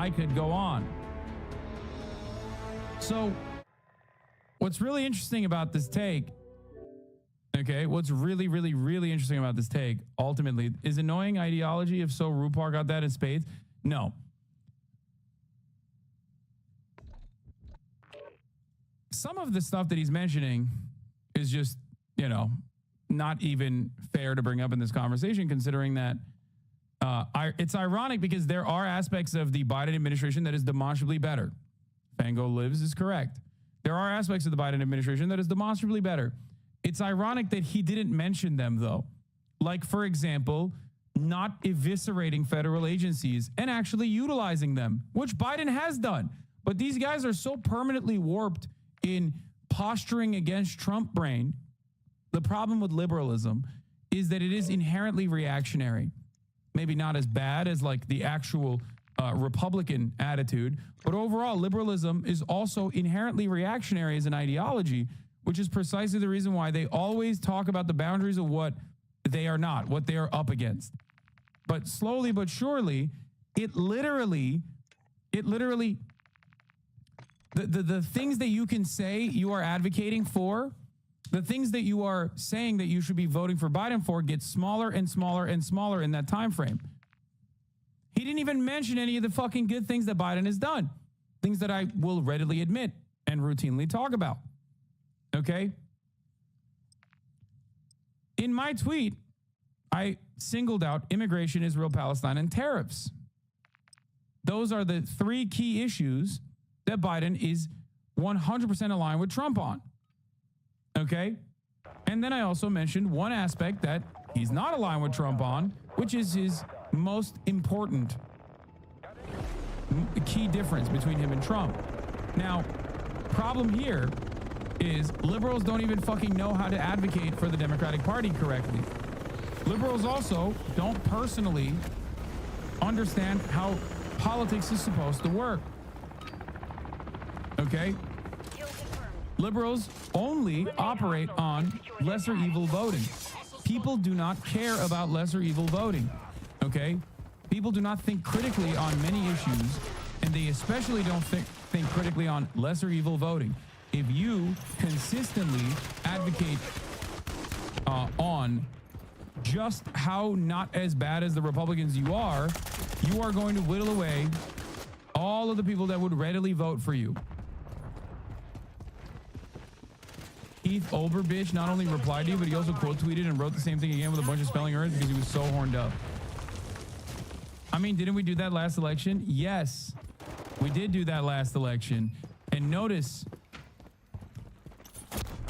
I could go on. So what's really interesting about this take, okay, what's really, really, really interesting about this take, ultimately, is annoying ideology. If so, Rupar got that in spades. No. Some of the stuff that he's mentioning is just, you know, not even fair to bring up in this conversation, considering that it's ironic because there are aspects of the Biden administration that is demonstrably better. Fango Lives is correct. There are aspects of the Biden administration that is demonstrably better. It's ironic that he didn't mention them, though. Like, for example, not eviscerating federal agencies and actually utilizing them, which Biden has done. But these guys are so permanently warped in posturing against Trump brain. The problem with liberalism is that it is inherently reactionary. Maybe not as bad as like the actual Republican attitude, but overall liberalism is also inherently reactionary as an ideology, which is precisely the reason why they always talk about the boundaries of what they are not, what they are up against. But slowly but surely, it literally, the things that you can say you are advocating for, the things that you are saying that you should be voting for Biden for get smaller and smaller and smaller in that time frame. He didn't even mention any of the fucking good things that Biden has done, things that I will readily admit and routinely talk about. Okay? In my tweet, I singled out immigration, Israel, Palestine, and tariffs. Those are the three key issues that Biden is 100% aligned with Trump on. Okay? And then I also mentioned one aspect that he's not aligned with Trump on, which is his most important key difference between him and Trump. Now, problem here is liberals don't even fucking know how to advocate for the Democratic Party correctly. Liberals also don't personally understand how politics is supposed to work. Okay? Liberals only operate on lesser evil voting. People do not care about lesser evil voting. Okay? People do not think critically on many issues, and they especially don't think critically on lesser evil voting. If you consistently advocate on just how not as bad as the Republicans you are going to whittle away all of the people that would readily vote for you. Keith Olberbitch not only replied to you, but he also quote tweeted and wrote the same thing again with a bunch of spelling errors because he was so horned up. I mean, didn't we do that last election? Yes, we did do that last election. And notice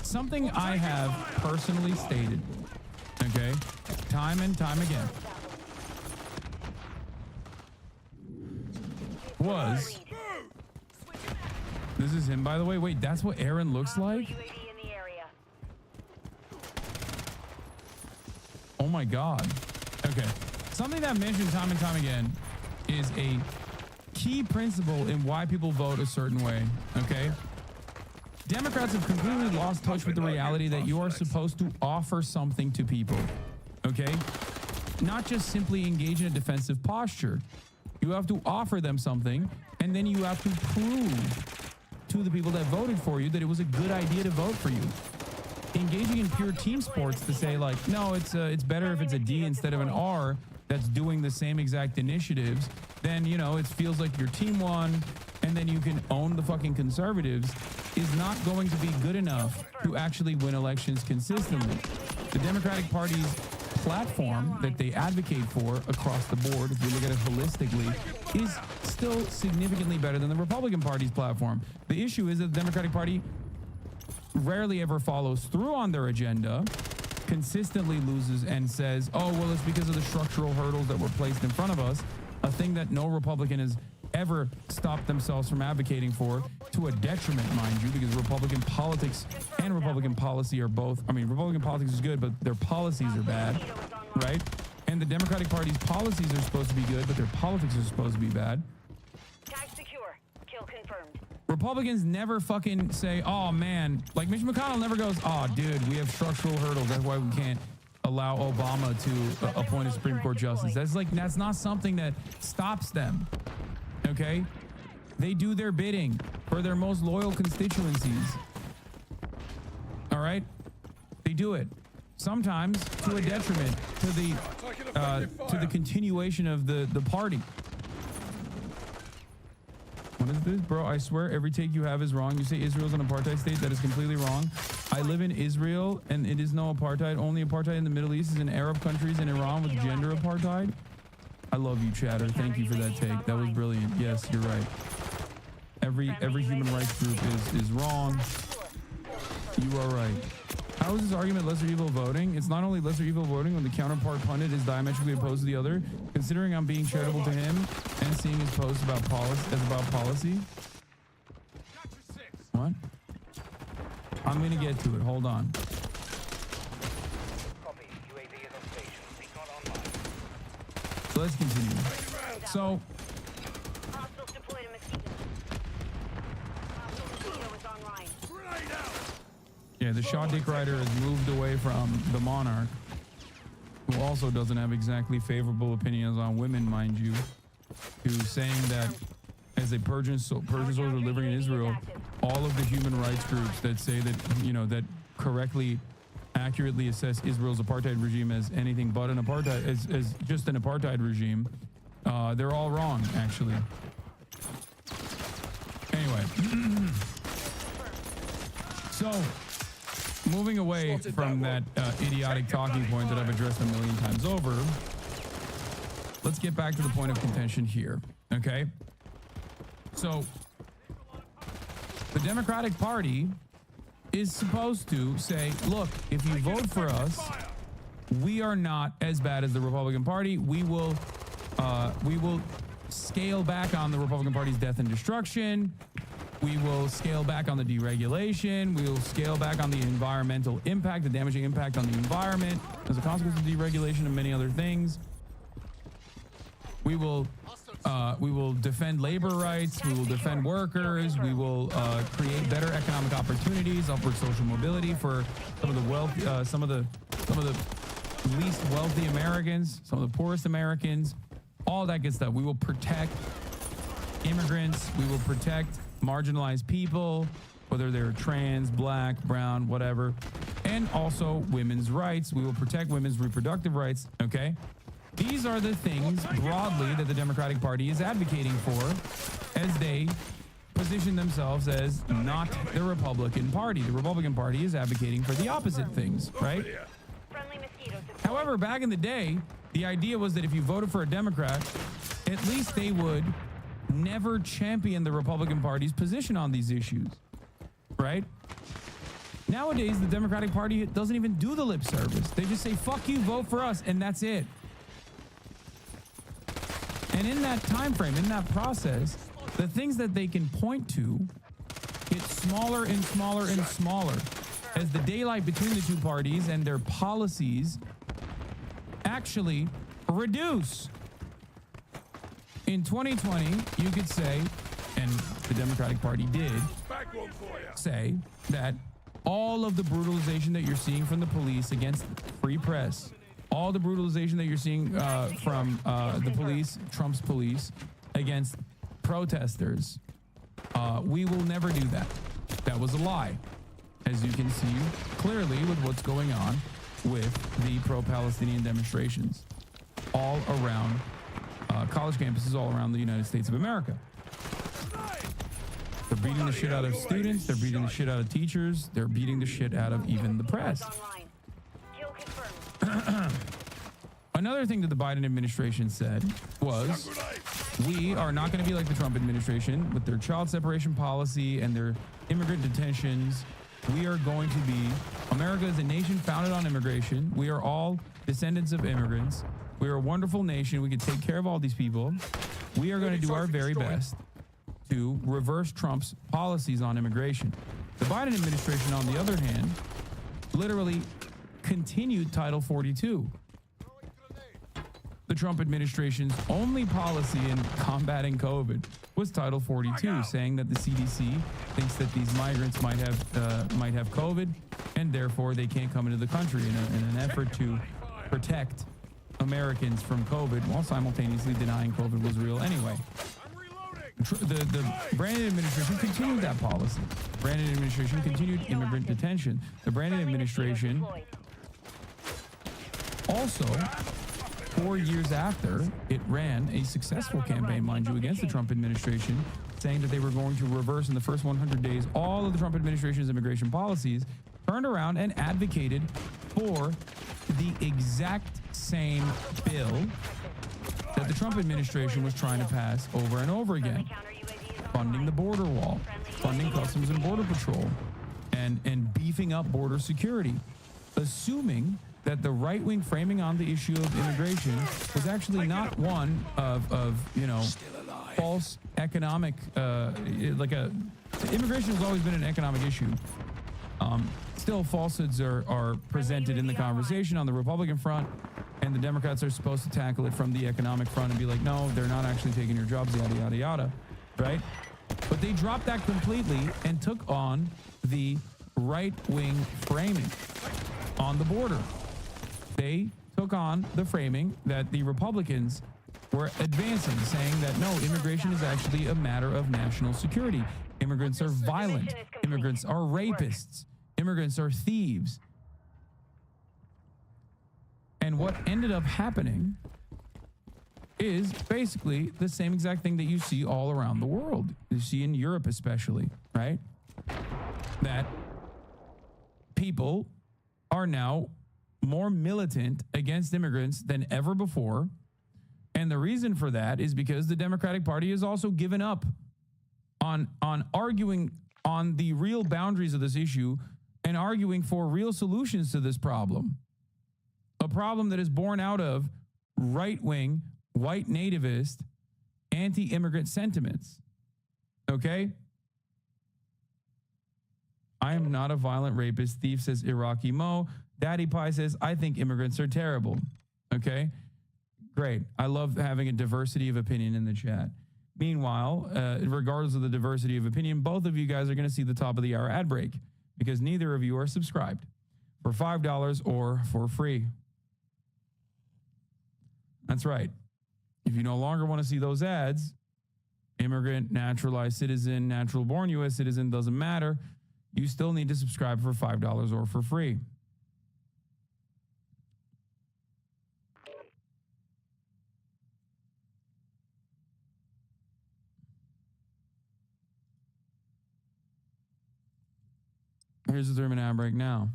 something I have personally stated, okay, time and time again, was, this is him, by the way. Wait, that's what Aaron looks like? Oh my God. Okay. Something that I mentioned time and time again is a key principle in why people vote a certain way. Okay. Democrats have completely lost touch with the reality that you are supposed to offer something to people. Okay. Not just simply engage in a defensive posture. You have to offer them something, and then you have to prove to the people that voted for you that it was a good idea to vote for you. Engaging in pure team sports to say like, no, it's better if it's a D instead of an R that's doing the same exact initiatives, then, you know, it feels like your team won and then you can own the fucking conservatives, is not going to be good enough to actually win elections consistently. The Democratic Party's platform that they advocate for across the board, if you look at it holistically, is still significantly better than the Republican Party's platform. The issue is that the Democratic Party rarely ever follows through on their agenda, consistently loses and says, oh, well, it's because of the structural hurdles that were placed in front of us, a thing that no Republican has ever stopped themselves from advocating for, to a detriment, mind you, because Republican politics and Republican policy are both, I mean, Republican politics is good, but their policies are bad, right? And the Democratic Party's policies are supposed to be good, but their politics are supposed to be bad. Tag secure. Kill confirmed. Republicans never fucking say, oh man, like Mitch McConnell never goes, oh dude, we have structural hurdles, that's why we can't allow Obama to appoint a Supreme Court justice. That's not something that stops them. Okay? They do their bidding for their most loyal constituencies. All right? They do it. Sometimes to a detriment to the continuation of the party. What is this, bro? I swear every take you have is wrong. You say Israel's an apartheid state. That is completely wrong. I live in Israel and it is no apartheid. Only apartheid in the Middle East is in Arab countries and Iran with gender apartheid. I love you, chatter. Thank you for that take. That was brilliant. Yes, you're right. Every human rights group is wrong. You are right. How is this argument lesser evil voting? It's not only lesser evil voting when the counterpart pundit is diametrically opposed to the other. Considering I'm being charitable to him and seeing his post about policy. What? I'm gonna get to it. Hold on. Let's continue. So. Yeah, the Shaw Dick Rider has moved away from the monarch, who also doesn't have exactly favorable opinions on women, mind you, to saying that as a Persian soldier living in Israel, all of the human rights groups that say that, you know, that correctly, accurately assess Israel's apartheid regime as anything but an apartheid, as just an apartheid regime, they're all wrong, actually. Anyway, so moving away from that idiotic talking point that I've addressed a million times over, let's get back to the point of contention here, okay? So the Democratic Party is supposed to say, look, if you vote for us, we are not as bad as the Republican Party. We will scale back on the Republican Party's death and destruction. We will scale back on the deregulation. We will scale back on the environmental impact, the damaging impact on the environment as a consequence of deregulation and many other things. We will defend labor rights. We will defend workers. We will create better economic opportunities, upward social mobility for some of the wealth, some of the least wealthy Americans, some of the poorest Americans, all that good stuff. We will protect immigrants. We will protect marginalized people, whether they're trans, black, brown, whatever, and also women's rights. We will protect women's reproductive rights. Okay. These are the things broadly that the Democratic Party is advocating for as they position themselves as not the Republican Party. The Republican Party is advocating for the opposite things, right? However, back in the day, the idea was that if you voted for a Democrat, at least they would never champion the Republican Party's position on these issues, right? Nowadays, the Democratic Party doesn't even do the lip service. They just say, fuck you, vote for us, and that's it. And in that time frame, in that process, the things that they can point to get smaller and smaller and smaller as the daylight between the two parties and their policies actually reduce. In 2020, you could say, and the Democratic Party did say, that all of the brutalization that you're seeing from the police against free press, all the brutalization that you're seeing from the police, Trump's police, against protesters, we will never do that. That was a lie, as you can see clearly with what's going on with the pro-Palestinian demonstrations all around college campuses all around the United States of America. They're beating the shit out of students. They're beating the shit out of teachers. They're beating the shit out of even the press. Another thing that the Biden administration said was, we are not going to be like the Trump administration with their child separation policy and their immigrant detentions. We are going to be, America is a nation founded on immigration. We are all descendants of immigrants. We are a wonderful nation. We can take care of all these people. We are going to do our very best to reverse Trump's policies on immigration. The Biden administration, on the other hand, literally continued Title 42. The Trump administration's only policy in combating COVID was Title 42, saying that the CDC thinks that these migrants might have COVID, and therefore they can't come into the country in an effort to protect Americans from COVID, while simultaneously denying COVID was real anyway. The Brandon administration continued that policy. Brandon administration continued immigrant detention. The Brandon administration also, 4 years after, it ran a successful campaign, mind you, against the Trump administration, saying that they were going to reverse in the first 100 days all of the Trump administration's immigration policies, turned around and advocated for the exact same bill that the Trump administration was trying to pass over and over again, funding the border wall, funding Customs and Border Patrol, and beefing up border security, assuming that the right-wing framing on the issue of immigration was actually not one of false economic, immigration has always been an economic issue. Still, falsehoods are presented in the conversation on the Republican front, and the Democrats are supposed to tackle it from the economic front and be like, no, they're not actually taking your jobs, yada, yada, yada, right? But they dropped that completely and took on the right-wing framing on the border. They took on the framing that the Republicans were advancing, saying that no, immigration is actually a matter of national security. Immigrants are violent. Immigrants are rapists. Immigrants are thieves. And what ended up happening is basically the same exact thing that you see all around the world. You see in Europe especially, right? That people are now more militant against immigrants than ever before. And the reason for that is because the Democratic Party has also given up on arguing on the real boundaries of this issue and arguing for real solutions to this problem. A problem that is born out of right-wing, white nativist, anti-immigrant sentiments. Okay? I am not a violent rapist, thief, says Iraqi Mo. Daddy Pie says, I think immigrants are terrible. Okay? Great. I love having a diversity of opinion in the chat. Meanwhile, regardless of the diversity of opinion, both of you guys are going to see the top of the hour ad break because neither of you are subscribed for $5 or for free. That's right. If you no longer want to see those ads, immigrant, naturalized citizen, natural born U.S. citizen, doesn't matter. You still need to subscribe for $5 or for free. Here's the 3-minute ad break now.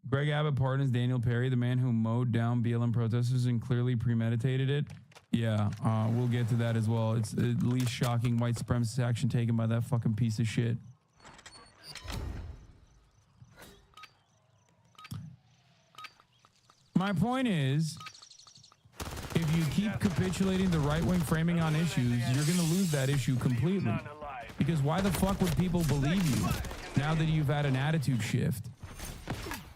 Greg Abbott pardons Daniel Perry, the man who mowed down BLM protesters and clearly premeditated it. Yeah, we'll get to that as well. It's the least shocking white supremacist action taken by that fucking piece of shit. My point is, if you keep capitulating the right-wing framing on issues, you're going to lose that issue completely. Because why the fuck would people believe you now that you've had an attitude shift?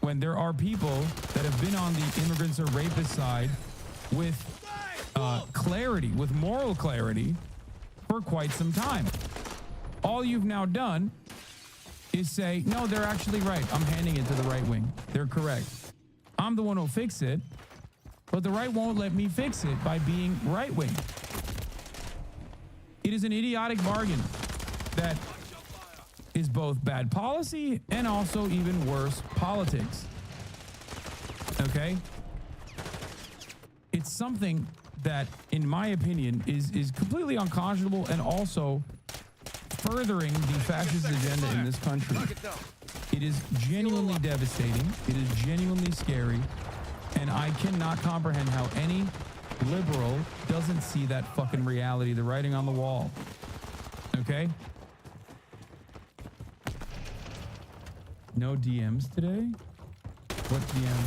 When there are people that have been on the immigrants or rapist side with clarity, with moral clarity for quite some time. All you've now done is say, no, they're actually right. I'm handing it to the right wing. They're correct. I'm the one who'll fix it. But the right won't let me fix it by being right wing. It is an idiotic bargain that is both bad policy and also even worse politics. Okay? It's something that, in my opinion, is completely unconscionable and also furthering the fascist agenda in this country. It is genuinely devastating. It is genuinely scary. And I cannot comprehend how any liberal doesn't see that fucking reality, the writing on the wall. Okay? No DMs today? What DM?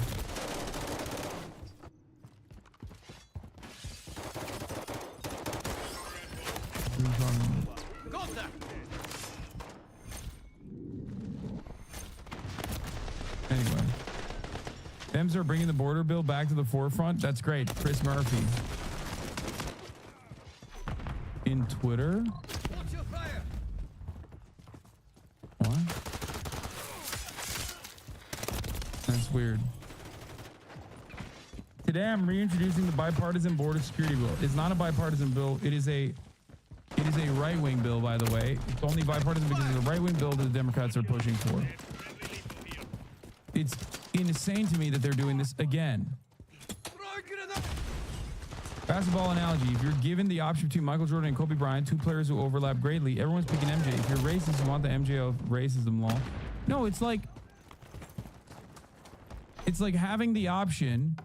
Anyway. Dems are bringing the border bill back to the forefront. That's great. Chris Murphy. In Twitter? What? That's weird. Today I'm reintroducing the bipartisan border security bill. It's not a bipartisan bill. It is a right-wing bill, by the way. It's only bipartisan because it's a right-wing bill that the Democrats are pushing for. It's insane to me that they're doing this again. Basketball analogy. If you're given the option between Michael Jordan and Kobe Bryant, two players who overlap greatly, everyone's picking MJ. If you're racist, you want the MJ of racism law. No, it's like having the option.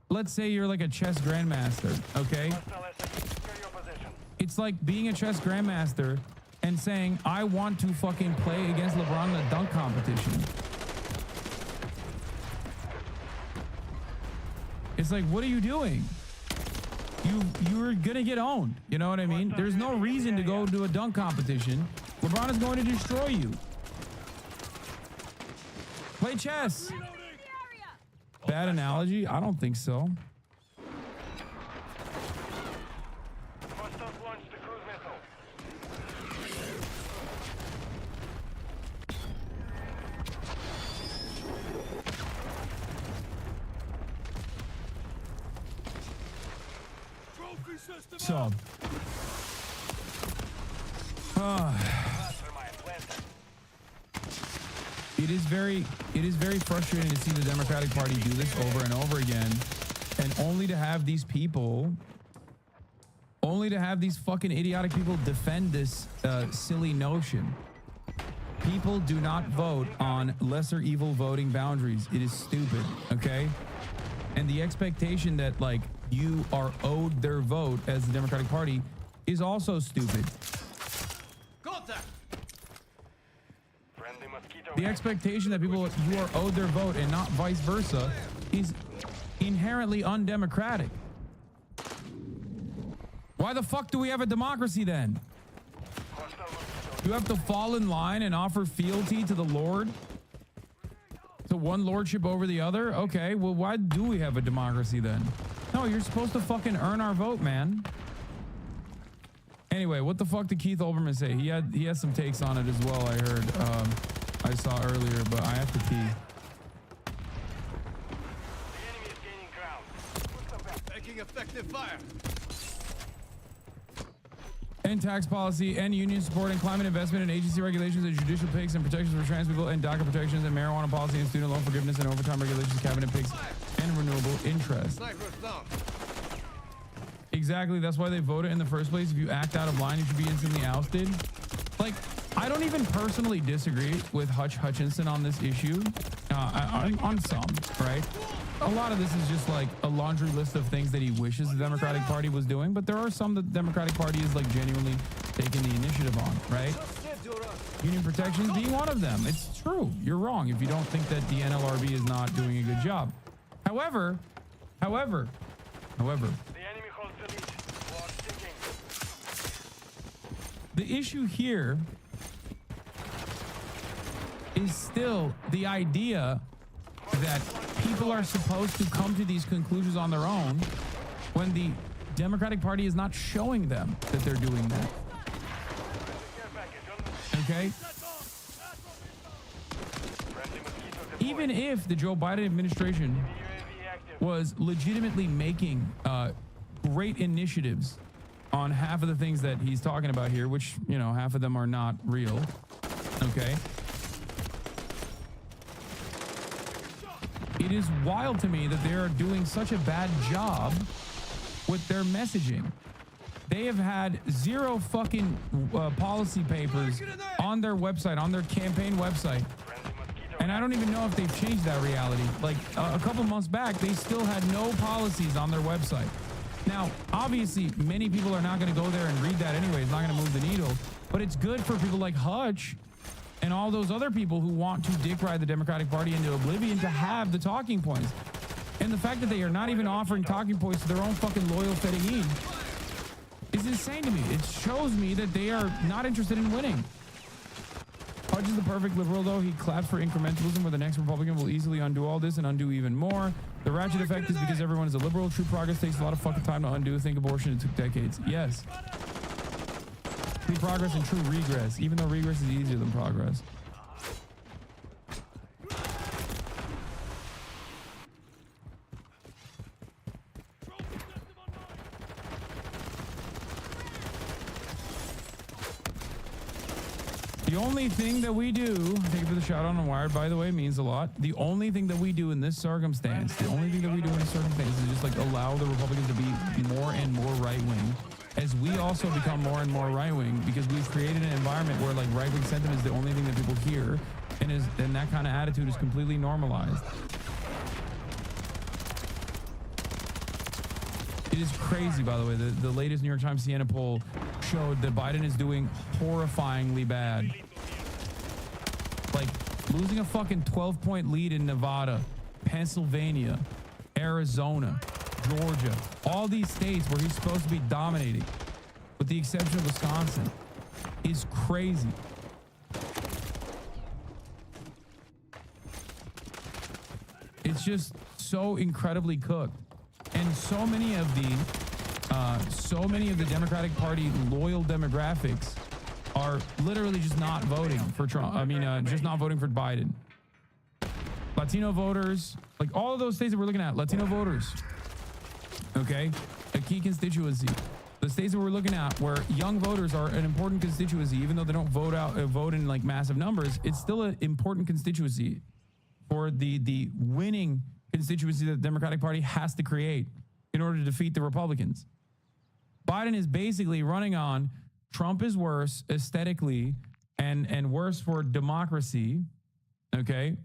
Let's say you're like a chess grandmaster, okay? It's like being a chess grandmaster and saying, I want to fucking play against LeBron in a dunk competition. It's like, what are you doing? You're gonna get owned. You know what I mean? There's no reason to go to a dunk competition. LeBron is going to destroy you. Play chess. Bad analogy? I don't think so. So, it is very frustrating to see the Democratic Party do this over and over again, and only to have these fucking idiotic people defend this silly notion. People do not vote on lesser evil voting boundaries. It is stupid, okay? And the expectation that like you are owed their vote as the Democratic Party is also stupid. The expectation that you are owed their vote and not vice versa is inherently undemocratic. Why the fuck do we have a democracy then? You have to fall in line and offer fealty to the Lord? To one lordship over the other? Okay, well, why do we have a democracy then? No, you're supposed to fucking earn our vote, man. Anyway, what the fuck did Keith Olbermann say? He has some takes on it as well, I heard. I saw earlier, but I have to pee. The enemy is gaining ground. Making effective fire. End tax policy, end union support, and climate investment, and agency regulations, and judicial picks and protections for trans people, and DACA protections, and marijuana policy, and student loan forgiveness, and overtime regulations, cabinet picks, and renewable interest. Exactly. That's why they voted in the first place. If you act out of line, you should be instantly ousted. Like, I don't even personally disagree with Hutch Hutchinson on this issue. On some, right? A lot of this is just like a laundry list of things that he wishes the Democratic Party was doing, but there are some that the Democratic Party is like genuinely taking the initiative on, right? Union protections being one of them. It's true. You're wrong if you don't think that the NLRB is not doing a good job. However, The enemy holds the lead. Clock ticking. the issue here is still the idea that people are supposed to come to these conclusions on their own when the Democratic Party is not showing them that they're doing that. Okay? Even if the Joe Biden administration was legitimately making great initiatives on half of the things that he's talking about here, which, you know, half of them are not real, okay? It is wild to me that they are doing such a bad job with their messaging. They have had zero fucking policy papers on their website, on their campaign website. And I don't even know if they've changed that reality. Like a couple months back, they still had no policies on their website. Now, obviously, many people are not going to go there and read that anyway. It's not going to move the needle. But it's good for people like Hutch and all those other people who want to dick ride the Democratic Party into oblivion to have the talking points. And the fact that they are not even offering talking points to their own fucking loyal Fedayeen is insane to me. It shows me that they are not interested in winning. Hutch is the perfect liberal, though. He claps for incrementalism, where the next Republican will easily undo all this and undo even more. The ratchet effect is because everyone is a liberal. True progress takes a lot of fucking time to undo. Think abortion, it took decades. Yes. True progress and true regress, even though regress is easier than progress. The only thing that we do, thank you for the shout out on Wired, by the way, means a lot. The only thing that we do in this circumstance, is just like allow the Republicans to be more and more right wing, as we also become more and more right wing, because we've created an environment where like right wing sentiment is the only thing that people hear, and that kind of attitude is completely normalized. It is crazy, by the way. The latest New York Times Siena poll showed that Biden is doing horrifyingly bad. Like losing a fucking 12-point lead in Nevada, Pennsylvania, Arizona, Georgia, all these states where he's supposed to be dominating, with the exception of Wisconsin, is crazy. It's just so incredibly cooked. And so many of the Democratic Party loyal demographics are literally just not voting for Trump. Just not voting for Biden. Latino voters, like all of those states that we're looking at, Latino voters. Okay, a key constituency. The states that we're looking at, where young voters are an important constituency, even though they don't vote in like massive numbers, it's still an important constituency for the winning constituency that the Democratic Party has to create in order to defeat the Republicans. Biden is basically running on Trump is worse aesthetically and worse for democracy. Okay.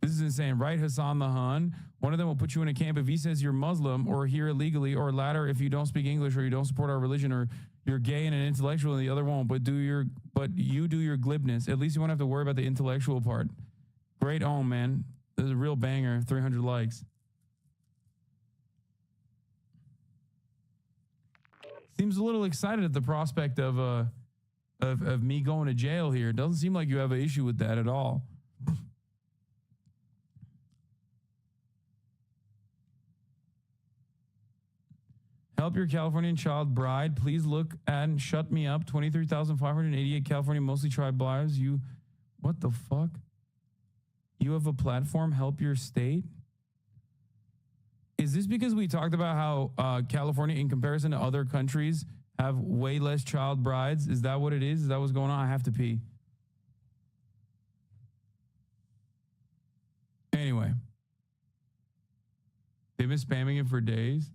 This is insane, right? Hassan the Hun. One of them will put you in a camp if he says you're Muslim or here illegally, or latter if you don't speak English or you don't support our religion or you're gay and an intellectual and the other won't. But you do your glibness. At least you won't have to worry about the intellectual part. Great own, man. This is a real banger. 300 likes. Seems a little excited at the prospect of me going to jail here. Doesn't seem like you have an issue with that at all. Help your Californian child bride. Please look and shut me up. 23,588 California, mostly tribe lives. You, what the fuck? You have a platform, help your state? Is this because we talked about how California, in comparison to other countries, have way less child brides? Is that what it is? Is that what's going on? I have to pee. Anyway. They've been spamming it for days.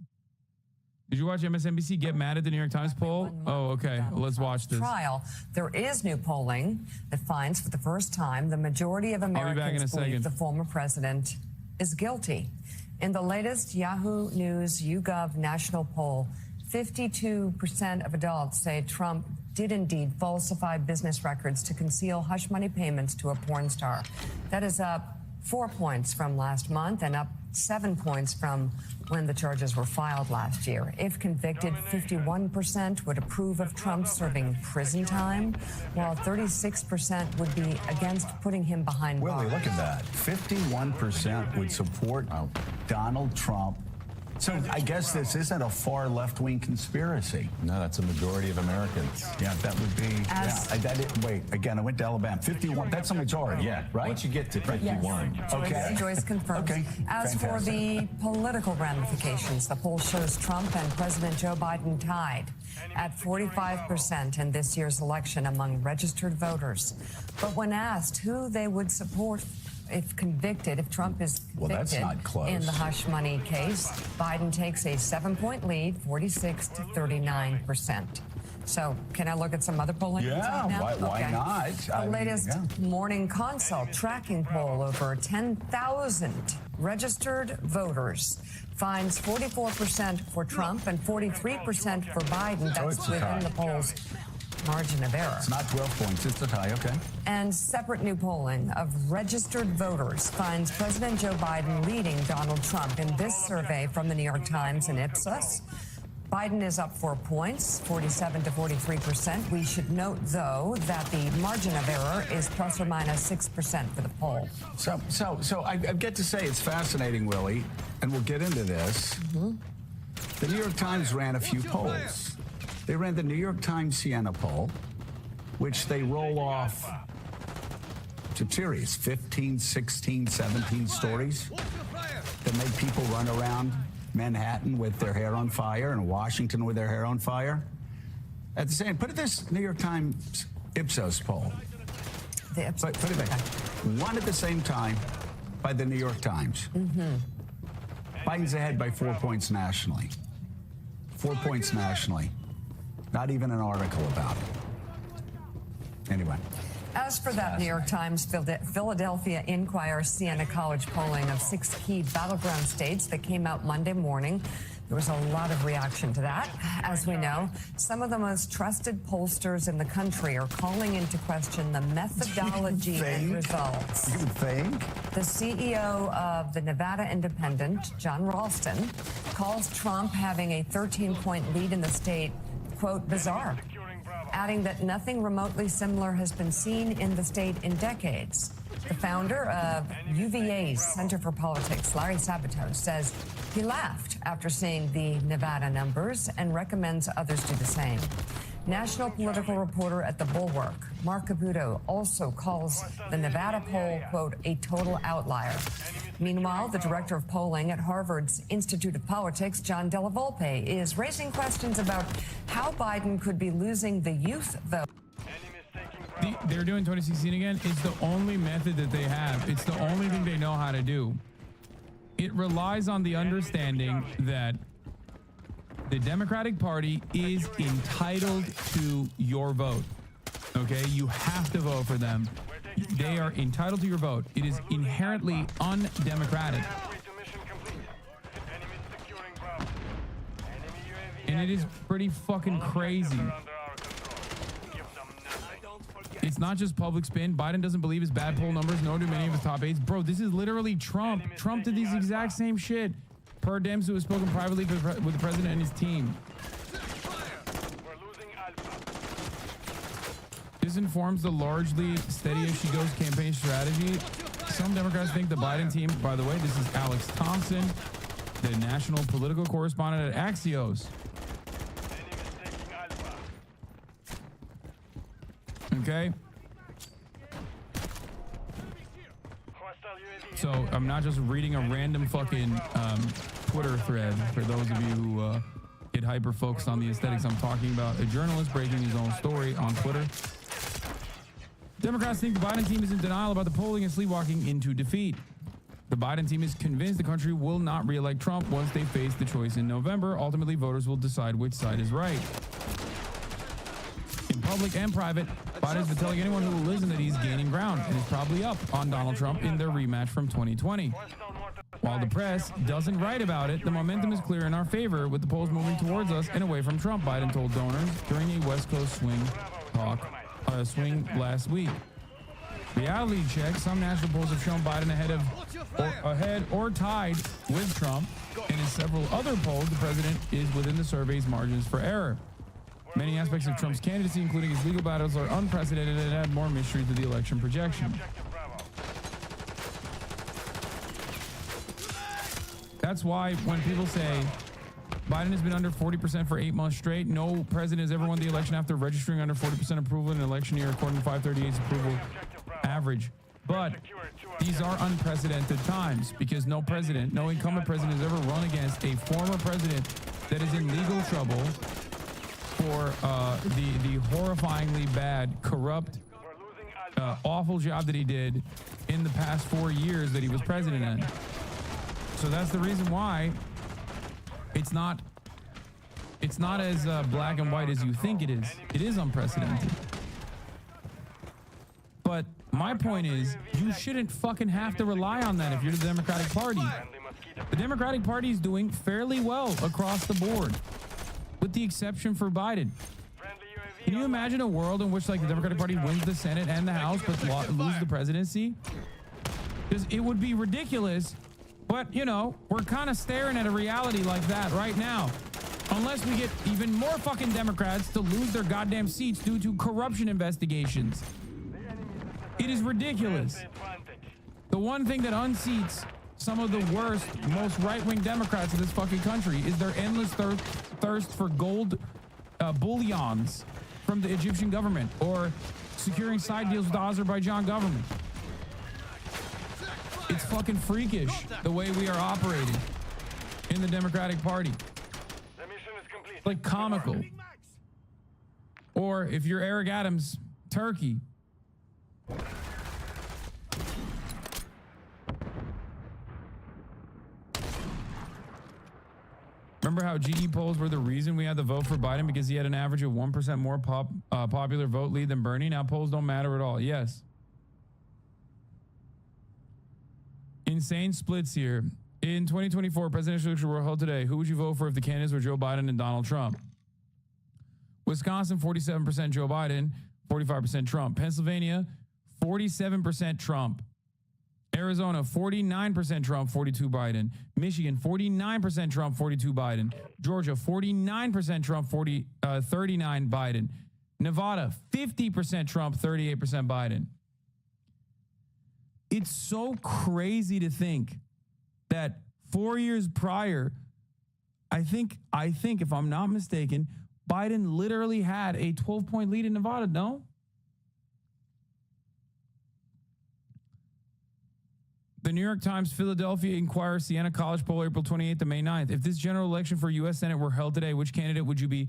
Did you watch MSNBC get mad at the New York Times poll? Oh, okay. Well, let's watch this. Trial. There is new polling that finds for the first time the majority of Americans believe the former president is guilty. In the latest Yahoo News YouGov national poll, 52% of adults say Trump did indeed falsify business records to conceal hush money payments to a porn star. That is up 4 points from last month and up 7 points from when the charges were filed last year. If convicted, 51% would approve of Trump serving prison time, while 36% would be against putting him behind bars. Willie, look at that. 51% would support Donald Trump. So I guess this isn't a far left-wing conspiracy. No, that's a majority of Americans. Yeah, that would be. Wait, again, I went to Alabama. 51. That's a majority. Yeah, right. Once you get to 51. Yes. Okay. Joyce confirms. Okay. As for the political ramifications, the poll shows Trump and President Joe Biden tied at 45% in this year's election among registered voters. But when asked who they would support if convicted, if Trump is convicted that's not close. in the hush money case, Biden takes a 7-point lead, 46 to 39%. So can I look at some other polling? Yeah, now? why not? The latest Morning Consult tracking poll over 10,000 registered voters finds 44% for Trump and 43% for Biden. That's within the poll's margin of error. It's not 12 points, it's a tie, okay. And separate new polling of registered voters finds President Joe Biden leading Donald Trump in this survey from the New York Times and Ipsos. Biden is up 4 points, 47 to 43%. We should note, though, that the margin of error is plus or minus 6% for the poll. So I get to say it's fascinating, Willie, and we'll get into this. The New York Times ran a few polls. They ran the New York Times Siena poll, which they roll off to series, 15, 16, 17 stories that make people run around Manhattan with their hair on fire and Washington with their hair on fire. At the same, put it this New York Times Ipsos poll. The Ipsos. Put it back. One at the same time by the New York Times. Biden's ahead by 4 points nationally. 4 points nationally. Not even an article about it. Anyway. As for that New York Times Philadelphia Inquirer Siena College polling of 6 key battleground states that came out Monday morning, there was a lot of reaction to that. As we know, some of the most trusted pollsters in the country are calling into question the methodology and results. You think? The CEO of the Nevada Independent, John Ralston, calls Trump having a 13-point lead in the state, quote, bizarre, adding that nothing remotely similar has been seen in the state in decades. The founder of UVA's Center for Politics, Larry Sabato, says he laughed after seeing the Nevada numbers and recommends others do the same. National political reporter at The Bulwark, Mark Caputo, also calls the Nevada poll, quote, a total outlier. Meanwhile, the director of polling at Harvard's Institute of Politics, John Della Volpe, is raising questions about how Biden could be losing the youth vote. They're doing 2016 again. It's the only method that they have. It's the only thing they know how to do. It relies on the understanding that the Democratic Party is entitled to your vote. Okay? You have to vote for them. They are entitled to your vote. It is inherently undemocratic. And it is pretty fucking crazy. It's not just public spin. Biden doesn't believe his bad poll numbers, nor do many of his top aides. Bro, this is literally Trump. Trump did these exact same shit. Per Dems, who has spoken privately with the president and his team. This informs the largely steady-as-she-goes campaign strategy. Some Democrats think the Biden team, by the way, this is Alex Thompson, the national political correspondent at Axios. Okay. So I'm not just reading a random fucking Twitter thread for those of you who get hyper focused on the aesthetics I'm talking about. A journalist breaking his own story on Twitter. Democrats think the Biden team is in denial about the polling and sleepwalking into defeat. The Biden team is convinced the country will not re-elect Trump once they face the choice in November. Ultimately, voters will decide which side is right. In public and private, Biden's been telling anyone who will listen that he's gaining ground and is probably up on Donald Trump in their rematch from 2020. While the press doesn't write about it, the momentum is clear in our favor, with the polls moving towards us and away from Trump, Biden told donors during a West Coast swing last week. Reality check, some national polls have shown Biden ahead or tied with Trump, and in several other polls, the president is within the survey's margins for error. Many aspects of Trump's candidacy, including his legal battles, are unprecedented and add more mystery to the election projection. That's why when people say Biden has been under 40% for 8 months straight, no president has ever won the election after registering under 40% approval in an election year, according to 538's approval average. But these are unprecedented times because no incumbent president has ever run against a former president that is in legal trouble for the horrifyingly bad, corrupt, awful job that he did in the past 4 years that he was president in. So that's the reason why it's not as black and white as you think it is. It is unprecedented. But my point is, you shouldn't fucking have to rely on that if you're the Democratic Party. The Democratic Party is doing fairly well across the board, with the exception for Biden. Can you imagine a world in which, like, the Democratic Party wins the Senate and the House but lose the presidency? Because it would be ridiculous. But, you know, we're kind of staring at a reality like that right now. Unless we get even more fucking Democrats to lose their goddamn seats due to corruption investigations. It is ridiculous. The one thing that unseats some of the worst, most right-wing Democrats in this fucking country is their endless thirst for gold bullions from the Egyptian government or securing side deals with the Azerbaijan government. It's fucking freakish the way we are operating in the Democratic Party. The mission is complete. Like comical. Or if you're Eric Adams, Turkey. Remember how GE polls were the reason we had to vote for Biden because he had an average of 1% more popular vote lead than Bernie? Now polls don't matter at all. Yes. Insane splits here. In 2024, presidential election were held today. Who would you vote for if the candidates were Joe Biden and Donald Trump? Wisconsin, 47% Joe Biden, 45% Trump. Pennsylvania, 47% Trump. Arizona, 49% Trump, 42 Biden. Michigan, 49% Trump, 42 Biden. Georgia, 49% Trump, 39 Biden. Nevada, 50% Trump, 38% Biden. It's so crazy to think that 4 years prior, I think if I'm not mistaken, Biden literally had a 12-point lead in Nevada, no? The New York Times Philadelphia Inquirer Siena College poll April 28th to May 9th. If this general election for U.S. Senate were held today, which candidate would you be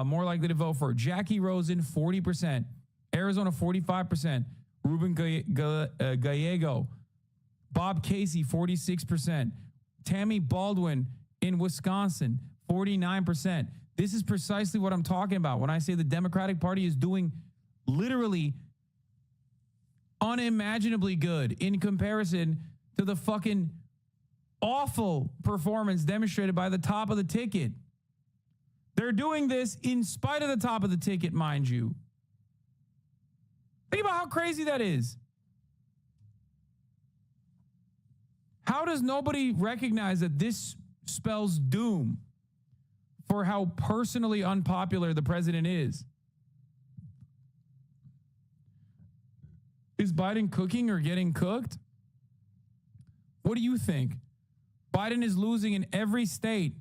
more likely to vote for? Jackie Rosen, 40%. Arizona, 45%. Ruben Gallego. Bob Casey, 46%. Tammy Baldwin in Wisconsin, 49%. This is precisely what I'm talking about when I say the Democratic Party is doing literally unimaginably good in comparison to the fucking awful performance demonstrated by the top of the ticket. They're doing this in spite of the top of the ticket, mind you. Think about how crazy that is. How does nobody recognize that this spells doom for how personally unpopular the president is? Is Biden cooking or getting cooked? What do you think? Biden is losing in every state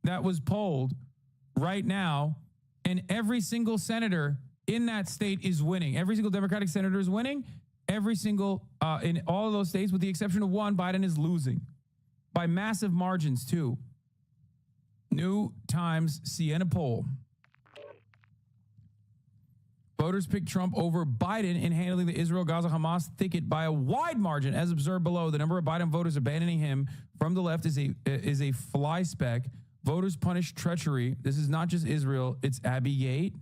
that was polled right now, and every single senator in that state is winning. Every single Democratic senator is winning. Every single, in all of those states, with the exception of one, Biden is losing by massive margins too. New Times Siena poll. Voters picked Trump over Biden in handling the Israel-Gaza-Hamas thicket by a wide margin, as observed below. The number of Biden voters abandoning him from the left is a fly speck. Voters punish treachery. This is not just Israel, it's Abbey Gate.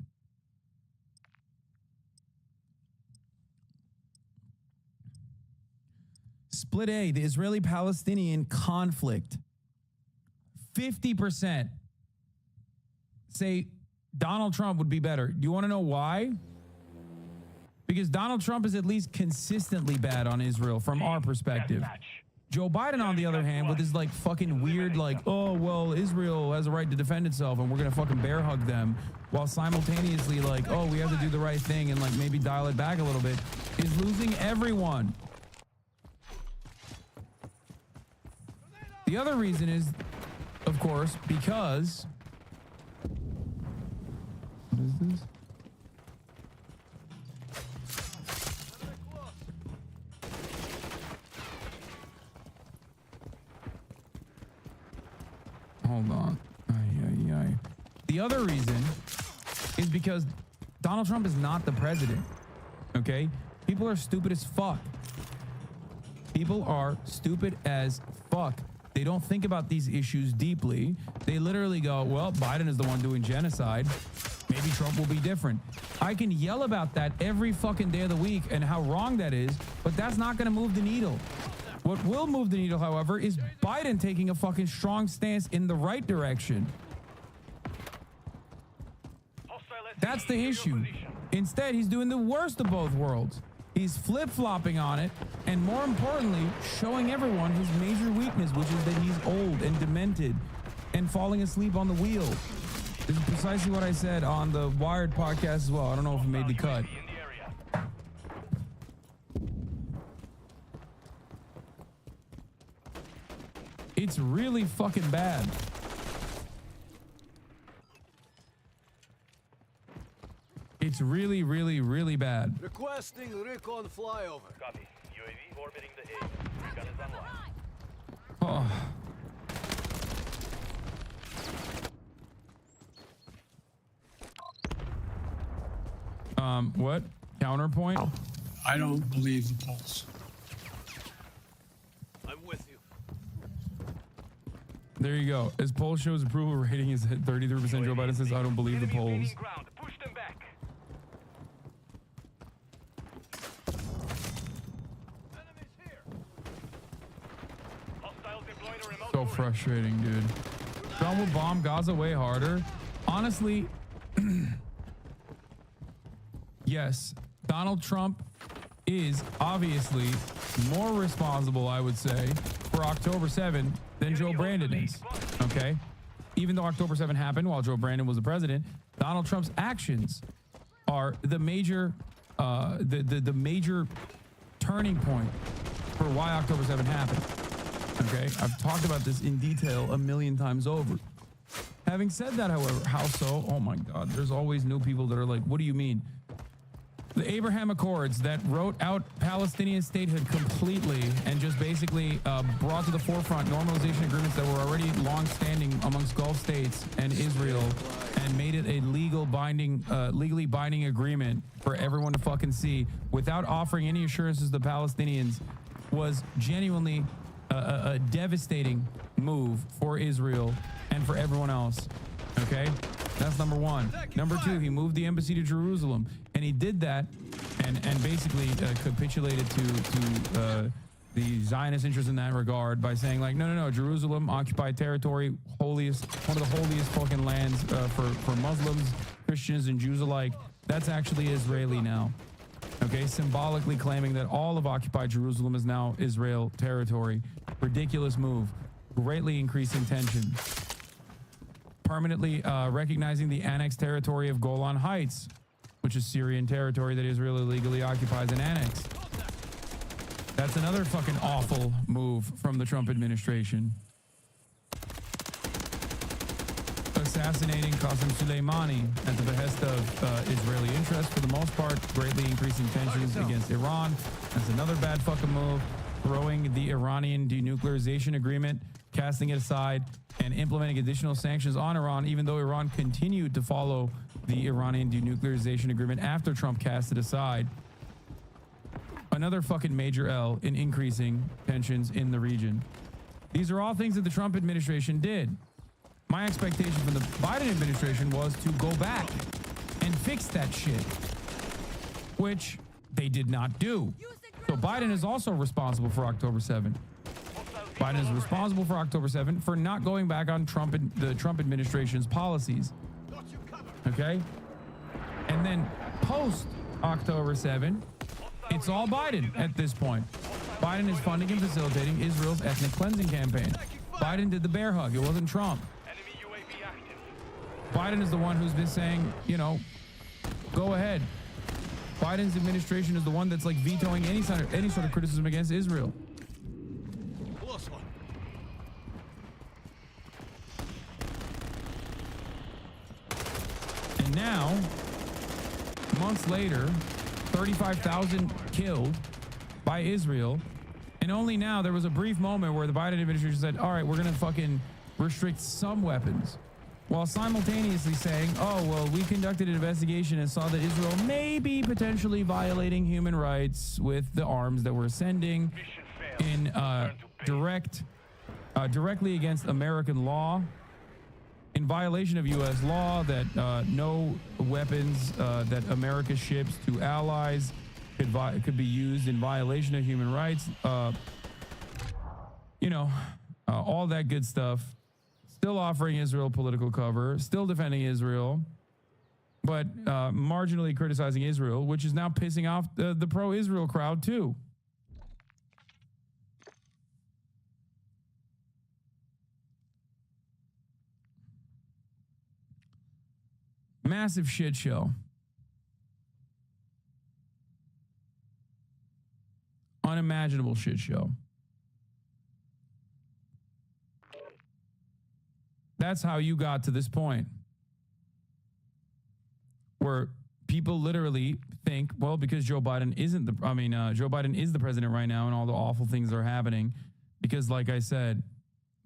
Split A, the Israeli-Palestinian conflict. 50% say Donald Trump would be better. Do you want to know why? Because Donald Trump is at least consistently bad on Israel from our perspective. Joe Biden, on the other hand, with his like fucking weird like, oh, well, Israel has a right to defend itself and we're going to fucking bear hug them, while simultaneously like, oh, we have to do the right thing and like maybe dial it back a little bit, is losing everyone. The other reason is, of course, because... What is this? Hold on. The other reason is because Donald Trump is not the president. Okay? People are stupid as fuck. People are stupid as fuck. They don't think about these issues deeply. They literally go, well, Biden is the one doing genocide. Maybe Trump will be different. I can yell about that every fucking day of the week and how wrong that is, but that's not going to move the needle. What will move the needle, however, is Biden taking a fucking strong stance in the right direction. That's the issue. Instead, he's doing the worst of both worlds. He's flip-flopping on it, and more importantly, showing everyone his major weakness, which is that he's old and demented and falling asleep on the wheel. This is precisely what I said on the Wired podcast as well. I don't know if it made the cut. It's really fucking bad. It's really, really, really bad. Requesting recon flyover. Copy. UAV orbiting the A. Gun is online. Oh. What? Counterpoint? I don't believe the polls. I'm with you. There you go. As poll shows, approval rating is at 33%. Joe Biden says, I don't believe the polls. Gaining ground. Push them back. Enemies here. Hostiles deploying a remote So turret. frustrating, dude. Trump will bomb Gaza way harder. Honestly, yes, Donald Trump is obviously more responsible, I would say, for October 7 than Joe Brandon is. Okay? Even though October 7 happened while Joe Brandon was the president, Donald Trump's actions are the major the major turning point for why October 7 happened. Okay? I've talked about this in detail a million times over. Having said that, however, how so? Oh my God, there's always new people that are like, what do you mean? The Abraham Accords that wrote out Palestinian statehood completely and just basically brought to the forefront normalization agreements that were already long-standing amongst Gulf states and Israel, and made it a legally binding agreement for everyone to fucking see without offering any assurances to the Palestinians, was genuinely a devastating move for Israel and for everyone else. Okay, that's number one. Number two, he moved the embassy to Jerusalem, and he did that and basically capitulated to the Zionist interest in that regard by saying, like, no, Jerusalem, occupied territory, holiest, one of the holiest fucking lands for Muslims, Christians, and Jews alike. That's actually Israeli now. Okay, symbolically claiming that all of occupied Jerusalem is now Israel territory. Ridiculous move, greatly increasing tension. Permanently recognizing the annexed territory of Golan Heights, which is Syrian territory that Israel illegally occupies and annexed. That's another fucking awful move from the Trump administration. Assassinating Qasem Soleimani at the behest of Israeli interests, for the most part, greatly increasing tensions against Iran. That's another bad fucking move. Throwing the Iranian denuclearization agreement, casting it aside, and implementing additional sanctions on Iran, even though Iran continued to follow the Iranian denuclearization agreement after Trump cast it aside. Another fucking major L in increasing tensions in the region. These are all things that the Trump administration did. My expectation from the Biden administration was to go back and fix that shit, which they did not do. So Biden is also responsible for October 7. Biden is responsible for October 7 for not going back on the Trump administration's policies. Okay? And then post October 7, it's all Biden at this point. Biden is funding and facilitating Israel's ethnic cleansing campaign. Biden did the bear hug. It wasn't Trump. Biden is the one who's been saying, you know, go ahead. Biden's administration is the one that's like vetoing any sort of criticism against Israel. Close one. And now, months later, 35,000 killed by Israel. And only now there was a brief moment where the Biden administration said, all right, we're going to fucking restrict some weapons, while simultaneously saying, oh, well, we conducted an investigation and saw that Israel may be potentially violating human rights with the arms that we're sending in directly against American law, in violation of U.S. law, that no weapons that America ships to allies could be used in violation of human rights. All that good stuff. Still offering Israel political cover, still defending Israel, but marginally criticizing Israel, which is now pissing off the pro-Israel crowd too. Massive shit show. Unimaginable shit show. That's how you got to this point, where people literally think, well, because Joe Biden Joe Biden is the president right now, and all the awful things are happening, because, like I said,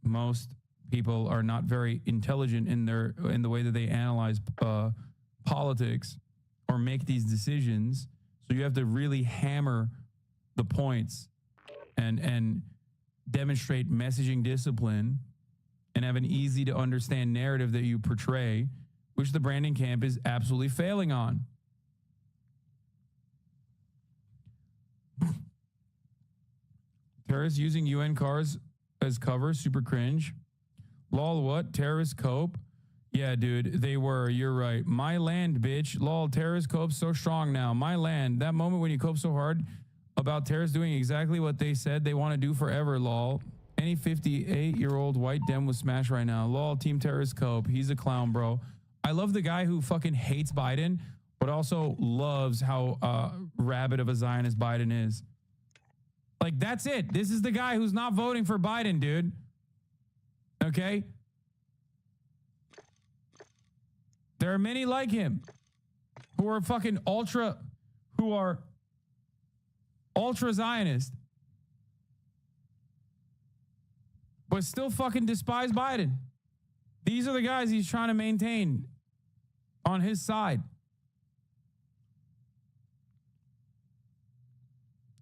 most people are not very intelligent in the way that they analyze politics or make these decisions. So you have to really hammer the points and demonstrate messaging discipline and have an easy to understand narrative that you portray, which the branding camp is absolutely failing on. Terrorists using UN cars as cover, super cringe. Lol, what? Terrorist cope? Yeah, dude, they were. You're right. My land, bitch. Lol, terrorist cope so strong now. My land. That moment when you cope so hard about terrorists doing exactly what they said they want to do forever, lol. Any 58-year-old white dem was smashed right now. Lol, team terrorist cope. He's a clown, bro. I love the guy who fucking hates Biden, but also loves how rabid of a Zionist Biden is. Like, that's it. This is the guy who's not voting for Biden, dude. Okay? There are many like him who are fucking ultra Zionist, but still fucking despise Biden. These are the guys he's trying to maintain on his side.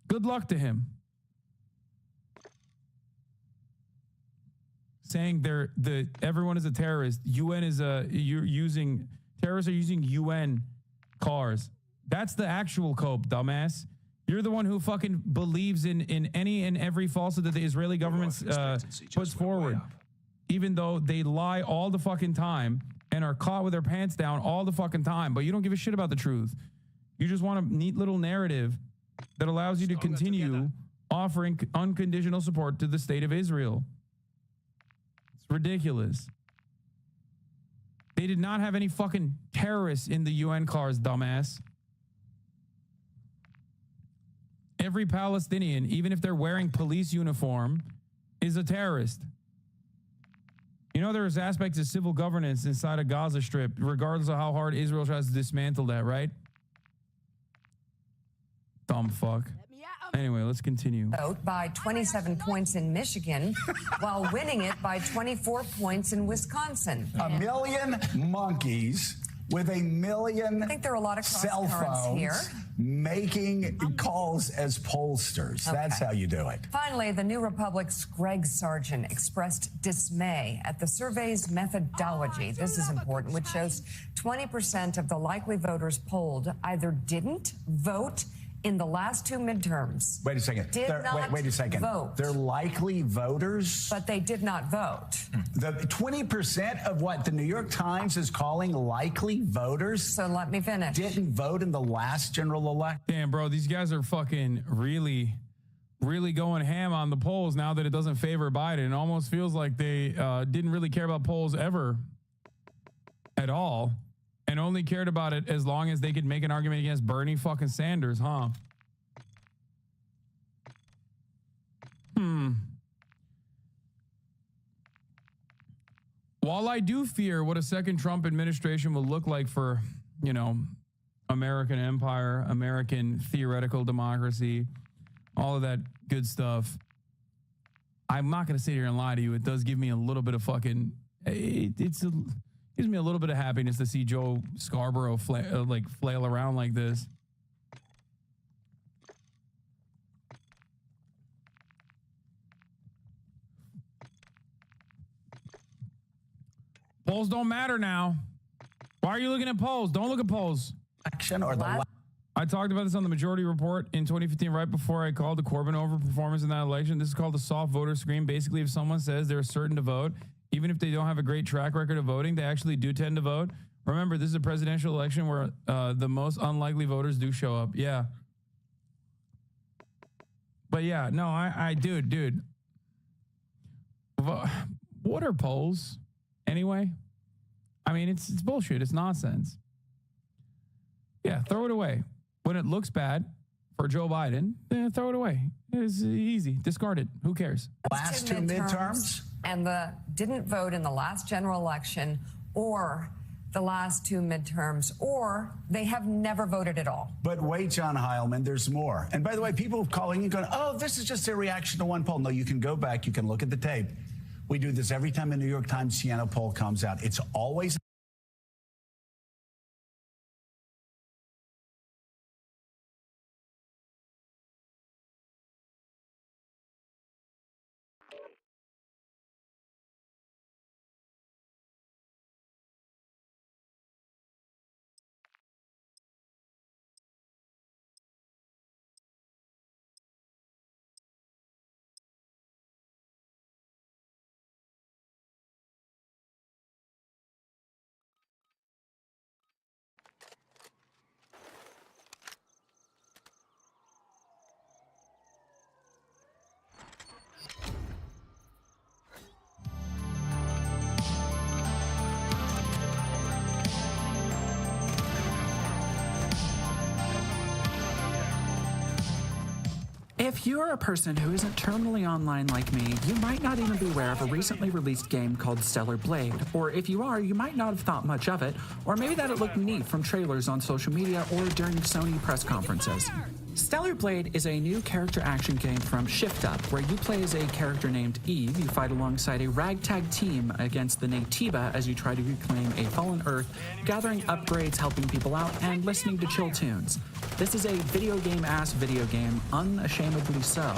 Good luck to him. Saying everyone is a terrorist. UN is terrorists are using UN cars. That's the actual cope, dumbass. You're the one who fucking believes in any and every falsehood that the Israeli government puts forward, even though they lie all the fucking time and are caught with their pants down all the fucking time. But you don't give a shit about the truth. You just want a neat little narrative that allows you to continue offering unconditional support to the state of Israel. It's ridiculous. They did not have any fucking terrorists in the UN cars, dumbass. Every Palestinian, even if they're wearing police uniform, is a terrorist. You know, there's aspects of civil governance inside a Gaza Strip, regardless of how hard Israel tries to dismantle that, right? Dumb fuck. Anyway, let's continue. Vote by 27 points in Michigan while winning it by 24 points in Wisconsin. A million monkeys with a million I think there are a lot of cell phones here. Making calls as pollsters. Okay. That's how you do it. Finally, the New Republic's Greg Sargent expressed dismay at the survey's methodology. This is important, which shows 20% of the likely voters polled either didn't vote in the last two midterms. Wait a second. Wait a second. Vote. They're likely voters, but they did not vote. The 20% of what the New York Times is calling likely voters. So let me finish. Didn't vote in the last general election. Damn, bro, these guys are fucking really going ham on the polls now that it doesn't favor Biden. It almost feels like they didn't really care about polls ever at all. And only cared about it as long as they could make an argument against Bernie fucking Sanders, huh? While I do fear what a second Trump administration will look like for, you know, American empire, American theoretical democracy, all of that good stuff, I'm not going to sit here and lie to you. It does give me a little bit of fucking... Gives me a little bit of happiness to see Joe Scarborough flail around like this. Polls don't matter now. Why are you looking at polls? Don't look at polls. I talked about this on the Majority Report in 2015, right before I called the Corbyn over performance in that election. This is called the soft voter screen. Basically, if someone says they're certain to vote, even if they don't have a great track record of voting, they actually do tend to vote. Remember, this is a presidential election where the most unlikely voters do show up. Yeah. But yeah, no, dude. What are polls anyway? I mean, it's bullshit. It's nonsense. Yeah, throw it away. When it looks bad for Joe Biden, throw it away. It's easy. Discard it. Who cares? Last two midterms? And didn't vote in the last general election or the last two midterms, or they have never voted at all. But wait, John Heilman, there's more. And by the way, people calling and going, oh, this is just a reaction to one poll. No, you can go back. You can look at the tape. We do this every time a New York Times Siena poll comes out. It's always If you're a person who isn't terminally online like me, you might not even be aware of a recently released game called Stellar Blade. Or if you are, you might not have thought much of it, or maybe that it looked neat from trailers on social media or during Sony press conferences. Stellar Blade is a new character action game from Shift Up, where you play as a character named Eve. You fight alongside a ragtag team against the MWIII as you try to reclaim a fallen Earth, gathering upgrades, helping people out, and listening to chill tunes. This is a video game-ass video game, unashamedly so.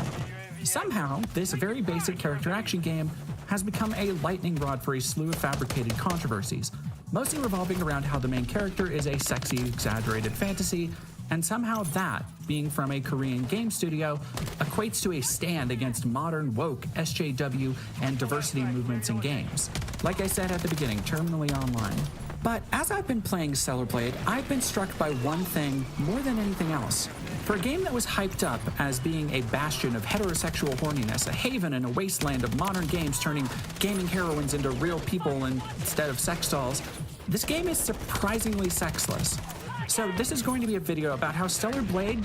Somehow, this very basic character action game has become a lightning rod for a slew of fabricated controversies, mostly revolving around how the main character is a sexy, exaggerated fantasy, and somehow that, being from a Korean game studio, equates to a stand against modern woke SJW and diversity movements in games. Like I said at the beginning, terminally online. But as I've been playing Stellar Blade, I've been struck by one thing more than anything else. For a game that was hyped up as being a bastion of heterosexual horniness, a haven in a wasteland of modern games turning gaming heroines into real people instead of sex dolls, this game is surprisingly sexless. So this is going to be a video about how Stellar Blade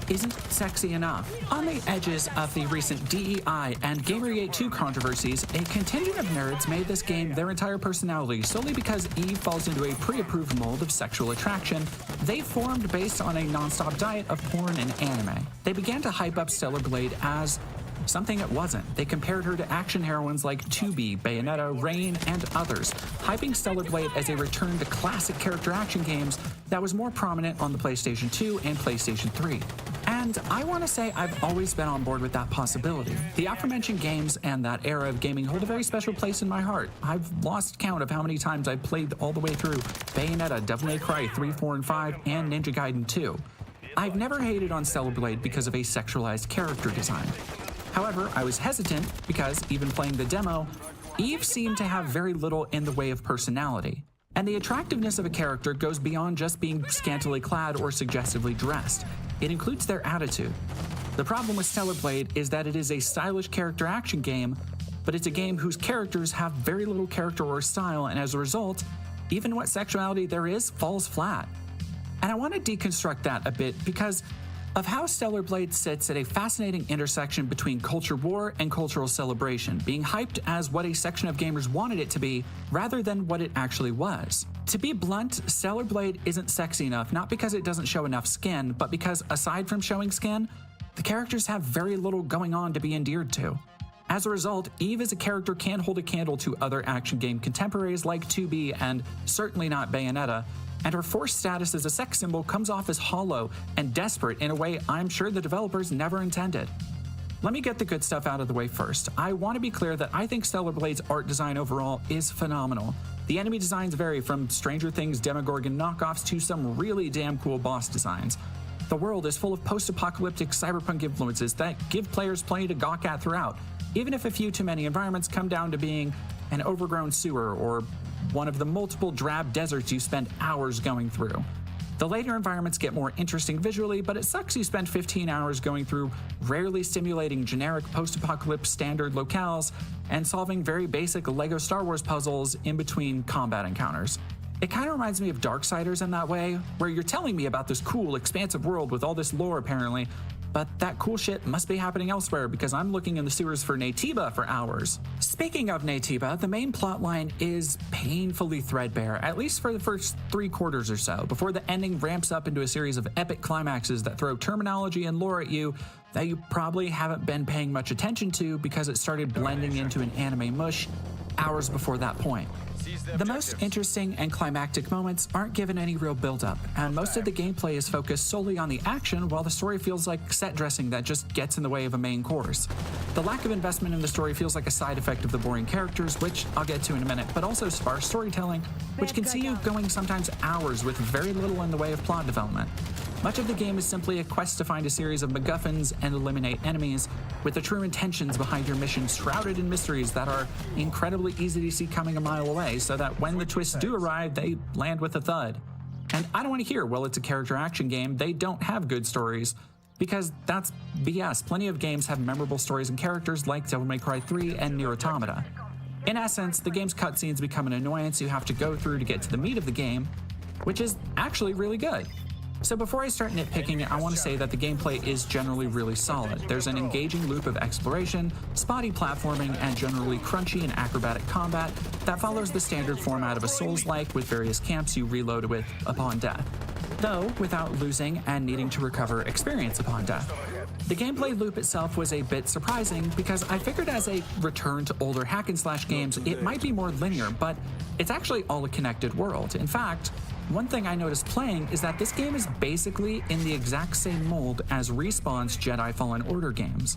isn't sexy enough. On the edges of the recent DEI and Gamergate 2 controversies, a contingent of nerds made this game their entire personality solely because Eve falls into a pre-approved mold of sexual attraction. They formed based on a non-stop diet of porn and anime. They began to hype up Stellar Blade as something it wasn't. They compared her to action heroines like 2B, Bayonetta, Rain, and others, hyping Stellar Blade as a return to classic character action games that was more prominent on the PlayStation 2 and PlayStation 3. And I want to say I've always been on board with that possibility. The aforementioned games and that era of gaming hold a very special place in my heart. I've lost count of how many times I've played all the way through Bayonetta, Devil May Cry 3, 4, and 5, and Ninja Gaiden 2. I've never hated on Stellar Blade because of a sexualized character design. However, I was hesitant because, even playing the demo, Eve seemed to have very little in the way of personality. And the attractiveness of a character goes beyond just being scantily clad or suggestively dressed. It includes their attitude. The problem with Stellar Blade is that it is a stylish character action game, but it's a game whose characters have very little character or style, and as a result, even what sexuality there is falls flat. And I want to deconstruct that a bit because of how Stellar Blade sits at a fascinating intersection between culture war and cultural celebration, being hyped as what a section of gamers wanted it to be, rather than what it actually was. To be blunt, Stellar Blade isn't sexy enough, not because it doesn't show enough skin, but because aside from showing skin, the characters have very little going on to be endeared to. As a result, Eve as a character can't hold a candle to other action game contemporaries like 2B and certainly not Bayonetta, and her forced status as a sex symbol comes off as hollow and desperate in a way I'm sure the developers never intended. Let me get the good stuff out of the way first. I want to be clear that I think Stellar Blade's art design overall is phenomenal. The enemy designs vary from Stranger Things Demogorgon knockoffs to some really damn cool boss designs. The world is full of post-apocalyptic cyberpunk influences that give players plenty to gawk at throughout, even if a few too many environments come down to being an overgrown sewer or one of the multiple drab deserts you spend hours going through. The later environments get more interesting visually, but it sucks you spend 15 hours going through rarely stimulating generic post-apocalypse standard locales and solving very basic LEGO Star Wars puzzles in between combat encounters. It kind of reminds me of Darksiders in that way, where you're telling me about this cool, expansive world with all this lore apparently, but that cool shit must be happening elsewhere because I'm looking in the sewers for MWIII for hours. Speaking of MWIII, the main plotline is painfully threadbare, at least for the first 3 quarters or so, before the ending ramps up into a series of epic climaxes that throw terminology and lore at you that you probably haven't been paying much attention to because it started blending into an anime mush hours before that point. The most interesting and climactic moments aren't given any real build-up, and most of the gameplay is focused solely on the action, while the story feels like set dressing that just gets in the way of a main course. The lack of investment in the story feels like a side effect of the boring characters, which I'll get to in a minute, but also sparse storytelling, which can see you going sometimes hours with very little in the way of plot development. Much of the game is simply a quest to find a series of MacGuffins and eliminate enemies, with the true intentions behind your mission shrouded in mysteries that are incredibly easy to see coming a mile away, so that when the twists do arrive, they land with a thud. And I don't want to hear, well, it's a character action game, they don't have good stories, because that's BS. Plenty of games have memorable stories and characters like Devil May Cry 3 and Nier Automata. In essence, the game's cutscenes become an annoyance you have to go through to get to the meat of the game, which is actually really good. So before I start nitpicking, I want to say that the gameplay is generally really solid. There's an engaging loop of exploration, spotty platforming, and generally crunchy and acrobatic combat that follows the standard format of a Souls-like with various camps you reload with upon death, though without losing and needing to recover experience upon death. The gameplay loop itself was a bit surprising because I figured as a return to older hack-and-slash games, it might be more linear, but it's actually all a connected world. In fact, one thing I noticed playing is that this game is basically in the exact same mold as Respawn's Jedi Fallen Order games.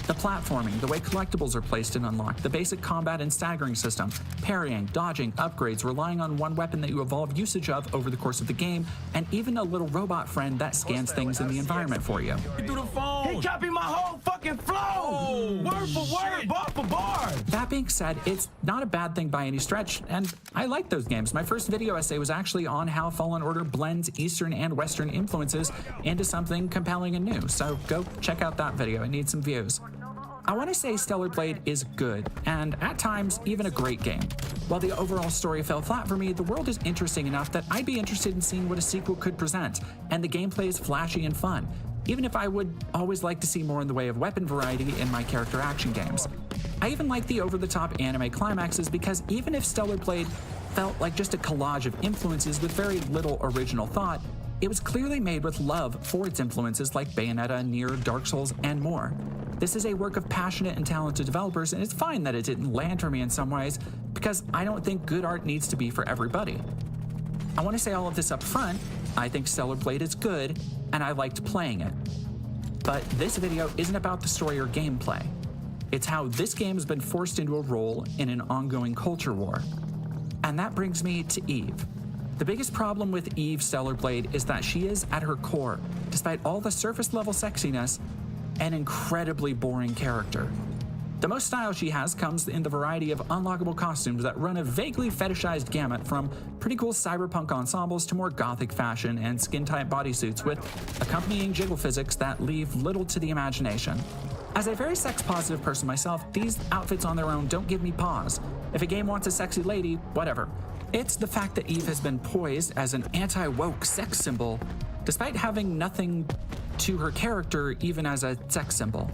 The platforming, the way collectibles are placed and unlocked, the basic combat and staggering system, parrying, dodging, upgrades, relying on one weapon that you evolve usage of over the course of the game, and even a little robot friend that scans things in the environment for you. He copied my whole fucking flow! Word for word, bar for bar! That being said, it's not a bad thing by any stretch, and I like those games. My first video essay was actually on how Fallen Order blends Eastern and Western influences into something compelling and new, so go check out that video. It needs some views. I want to say Stellar Blade is good, and at times, even a great game. While the overall story fell flat for me, the world is interesting enough that I'd be interested in seeing what a sequel could present, and the gameplay is flashy and fun, even if I would always like to see more in the way of weapon variety in my character action games. I even like the over-the-top anime climaxes because even if Stellar Blade felt like just a collage of influences with very little original thought, it was clearly made with love for its influences like Bayonetta, Nier, Dark Souls, and more. This is a work of passionate and talented developers, and it's fine that it didn't land for me in some ways, because I don't think good art needs to be for everybody. I want to say all of this up front. I think Stellar Blade is good, and I liked playing it. But this video isn't about the story or gameplay. It's how this game has been forced into a role in an ongoing culture war. And that brings me to Eve. The biggest problem with Eve Stellar Blade is that she is, at her core, despite all the surface-level sexiness, an incredibly boring character. The most style she has comes in the variety of unlockable costumes that run a vaguely fetishized gamut from pretty cool cyberpunk ensembles to more gothic fashion and skin-tight bodysuits with accompanying jiggle physics that leave little to the imagination. As a very sex-positive person myself, these outfits on their own don't give me pause. If a game wants a sexy lady, whatever. It's the fact that Eve has been poised as an anti-woke sex symbol, despite having nothing to her character even as a sex symbol.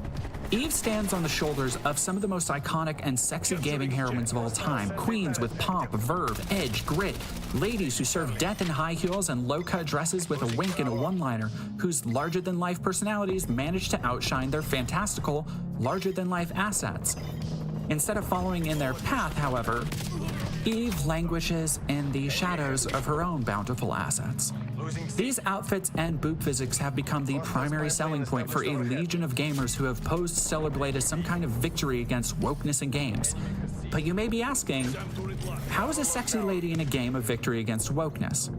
Eve stands on the shoulders of some of the most iconic and sexy gaming heroines of all time, queens with pomp, verve, edge, grit, ladies who serve death in high heels and low-cut dresses with a wink and a one-liner, whose larger-than-life personalities manage to outshine their fantastical, larger-than-life assets. Instead of following in their path, however, Eve languishes in the shadows of her own bountiful assets. These outfits and boob physics have become the primary selling point for a legion of gamers who have posed Stellar Blade as some kind of victory against wokeness in games. But you may be asking, how is a sexy lady in a game a victory against wokeness?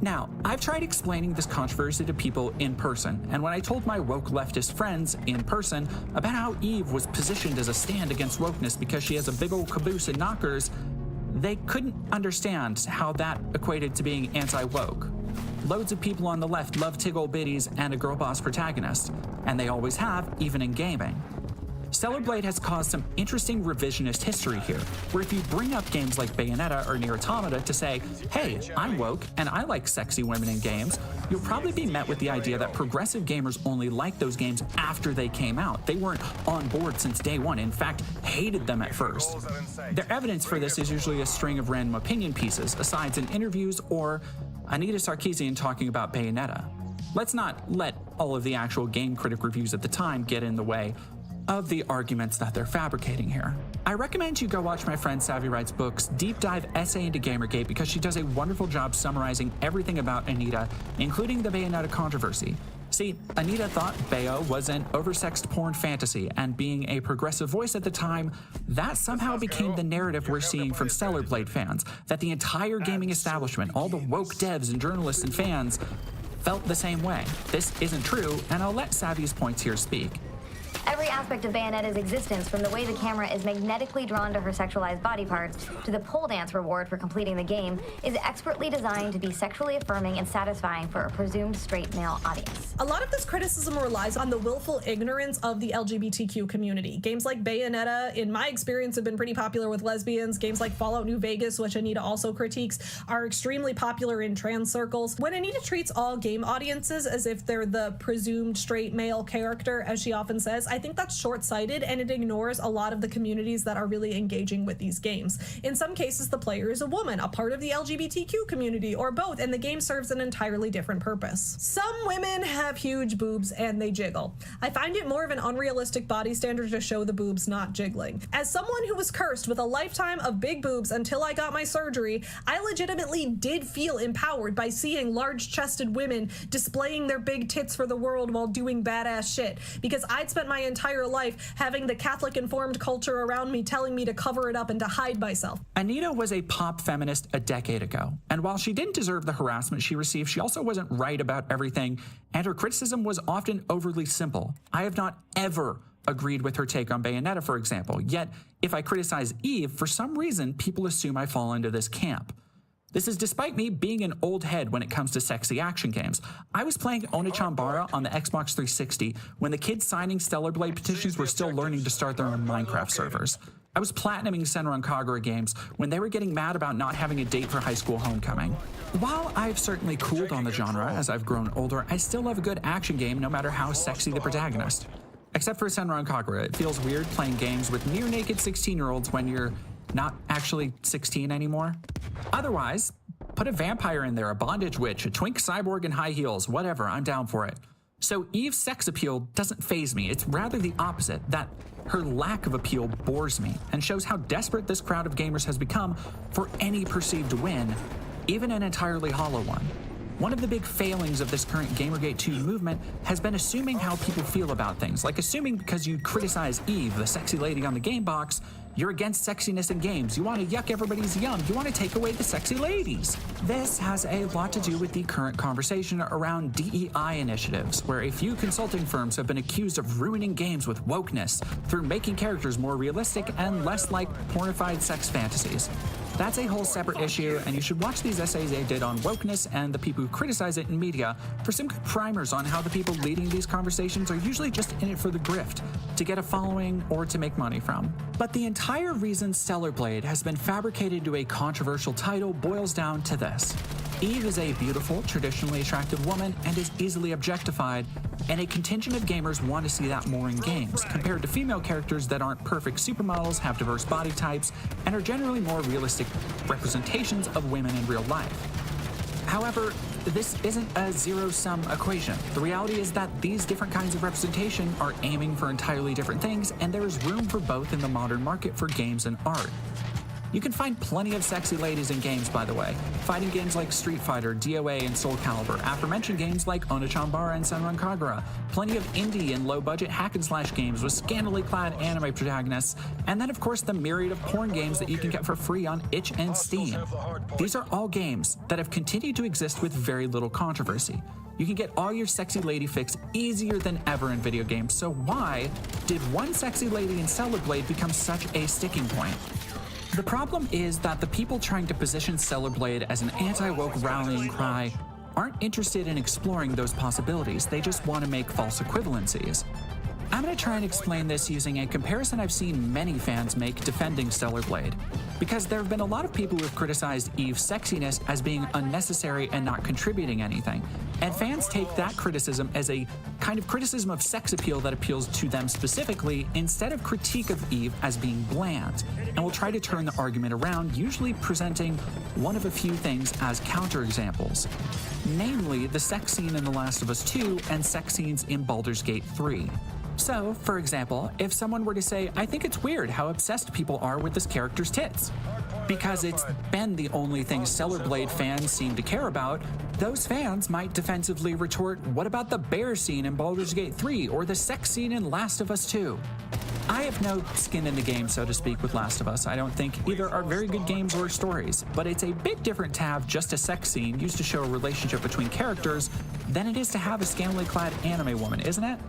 Now, I've tried explaining this controversy to people in person, and when I told my woke leftist friends in person about how Eve was positioned as a stand against wokeness because she has a big old caboose and knockers, they couldn't understand how that equated to being anti-woke. Loads of people on the left love tig old biddies and a girl boss protagonist, and they always have, even in gaming. Stellar Blade has caused some interesting revisionist history here, where if you bring up games like Bayonetta or Nier Automata to say, hey, I'm woke and I like sexy women in games, you'll probably be met with the idea that progressive gamers only liked those games after they came out. They weren't on board since day one, in fact, hated them at first. Their evidence for this is usually a string of random opinion pieces, asides in interviews, or Anita Sarkeesian talking about Bayonetta. Let's not let all of the actual game critic reviews at the time get in the way of the arguments that they're fabricating here. I recommend you go watch my friend Savvy Wright's books Deep Dive Essay into Gamergate because she does a wonderful job summarizing everything about Anita, including the Bayonetta controversy. See, Anita thought Bayo was an oversexed porn fantasy, and being a progressive voice at the time, that somehow became the narrative we're seeing from Stellar Blade fans, that the entire gaming establishment, all the woke devs and journalists and fans, felt the same way. This isn't true, and I'll let Savvy's points here speak. Every aspect of Bayonetta's existence, from the way the camera is magnetically drawn to her sexualized body parts to the pole dance reward for completing the game, is expertly designed to be sexually affirming and satisfying for a presumed straight male audience. A lot of this criticism relies on the willful ignorance of the LGBTQ community. Games like Bayonetta, in my experience, have been pretty popular with lesbians. Games like Fallout New Vegas, which Anita also critiques, are extremely popular in trans circles. When Anita treats all game audiences as if they're the presumed straight male character, as she often says, I think that's short-sighted, and it ignores a lot of the communities that are really engaging with these games. In some cases, the player is a woman, a part of the LGBTQ community, or both, and the game serves an entirely different purpose. Some women have huge boobs and they jiggle. I find it more of an unrealistic body standard to show the boobs not jiggling. As someone who was cursed with a lifetime of big boobs until I got my surgery, I legitimately did feel empowered by seeing large-chested women displaying their big tits for the world while doing badass shit, because I'd spent my entire life having the Catholic-informed culture around me telling me to cover it up and to hide myself. Anita was a pop feminist a decade ago, and while she didn't deserve the harassment she received, she also wasn't right about everything, and her criticism was often overly simple. I have not ever agreed with her take on Bayonetta, for example, yet if I criticize Eve, for some reason people assume I fall into this camp. This is despite me being an old head when it comes to sexy action games. I was playing Onechambara on the Xbox 360 when the kids signing Stellar Blade petitions were still learning to start their own Minecraft servers. I was platinuming Senran Kagura games when they were getting mad about not having a date for high school homecoming. While I've certainly cooled on the genre as I've grown older, I still love a good action game no matter how sexy the protagonist. Except for Senran Kagura, it feels weird playing games with near-naked 16-year-olds when you're not actually 16 anymore. Otherwise, put a vampire in there, a bondage witch, a twink cyborg in high heels, whatever, I'm down for it. So Eve's sex appeal doesn't faze me. It's rather the opposite, that her lack of appeal bores me and shows how desperate this crowd of gamers has become for any perceived win, even an entirely hollow one. One of the big failings of this current Gamergate 2 movement has been assuming how people feel about things, like assuming because you criticize Eve, the sexy lady on the game box, you're against sexiness in games. You want to yuck everybody's yum. You want to take away the sexy ladies. This has a lot to do with the current conversation around DEI initiatives, where a few consulting firms have been accused of ruining games with wokeness through making characters more realistic and less like pornified sex fantasies. That's a whole separate issue, and you should watch these essays they did on wokeness and the people who criticize it in media for some good primers on how the people leading these conversations are usually just in it for the grift, to get a following or to make money from. But the entire reason Stellar Blade has been fabricated to a controversial title boils down to this. Eve is a beautiful, traditionally attractive woman and is easily objectified, and a contingent of gamers want to see that more in games, compared to female characters that aren't perfect supermodels, have diverse body types, and are generally more realistic representations of women in real life. However, this isn't a zero-sum equation. The reality is that these different kinds of representation are aiming for entirely different things, and there is room for both in the modern market for games and art. You can find plenty of sexy ladies in games, by the way. Fighting games like Street Fighter, DOA, and Soul Calibur. Aforementioned games like Onechambara and Senran Kagura. Plenty of indie and low-budget hack-and-slash games with scantily clad anime protagonists. And then, of course, the myriad of porn games that you can get for free on itch and Steam. These are all games that have continued to exist with very little controversy. You can get all your sexy lady fix easier than ever in video games, so why did one sexy lady in Stellar Blade become such a sticking point? The problem is that the people trying to position Stellar Blade as an anti-woke rallying cry aren't interested in exploring those possibilities. They just want to make false equivalencies. I'm going to try and explain this using a comparison I've seen many fans make defending Stellar Blade, because there have been a lot of people who have criticized Eve's sexiness as being unnecessary and not contributing anything, and fans take that criticism as a kind of criticism of sex appeal that appeals to them specifically, instead of critique of Eve as being bland, and will try to turn the argument around, usually presenting one of a few things as counterexamples, namely the sex scene in The Last of Us 2 and sex scenes in Baldur's Gate 3. So, for example, if someone were to say, I think it's weird how obsessed people are with this character's tits, because it's been the only thing Stellar Blade fans seem to care about, those fans might defensively retort, what about the bear scene in Baldur's Gate 3 or the sex scene in Last of Us 2? I have no skin in the game, so to speak, with Last of Us. I don't think either are very good games or stories, but it's a bit different to have just a sex scene used to show a relationship between characters than it is to have a scantily clad anime woman, isn't it?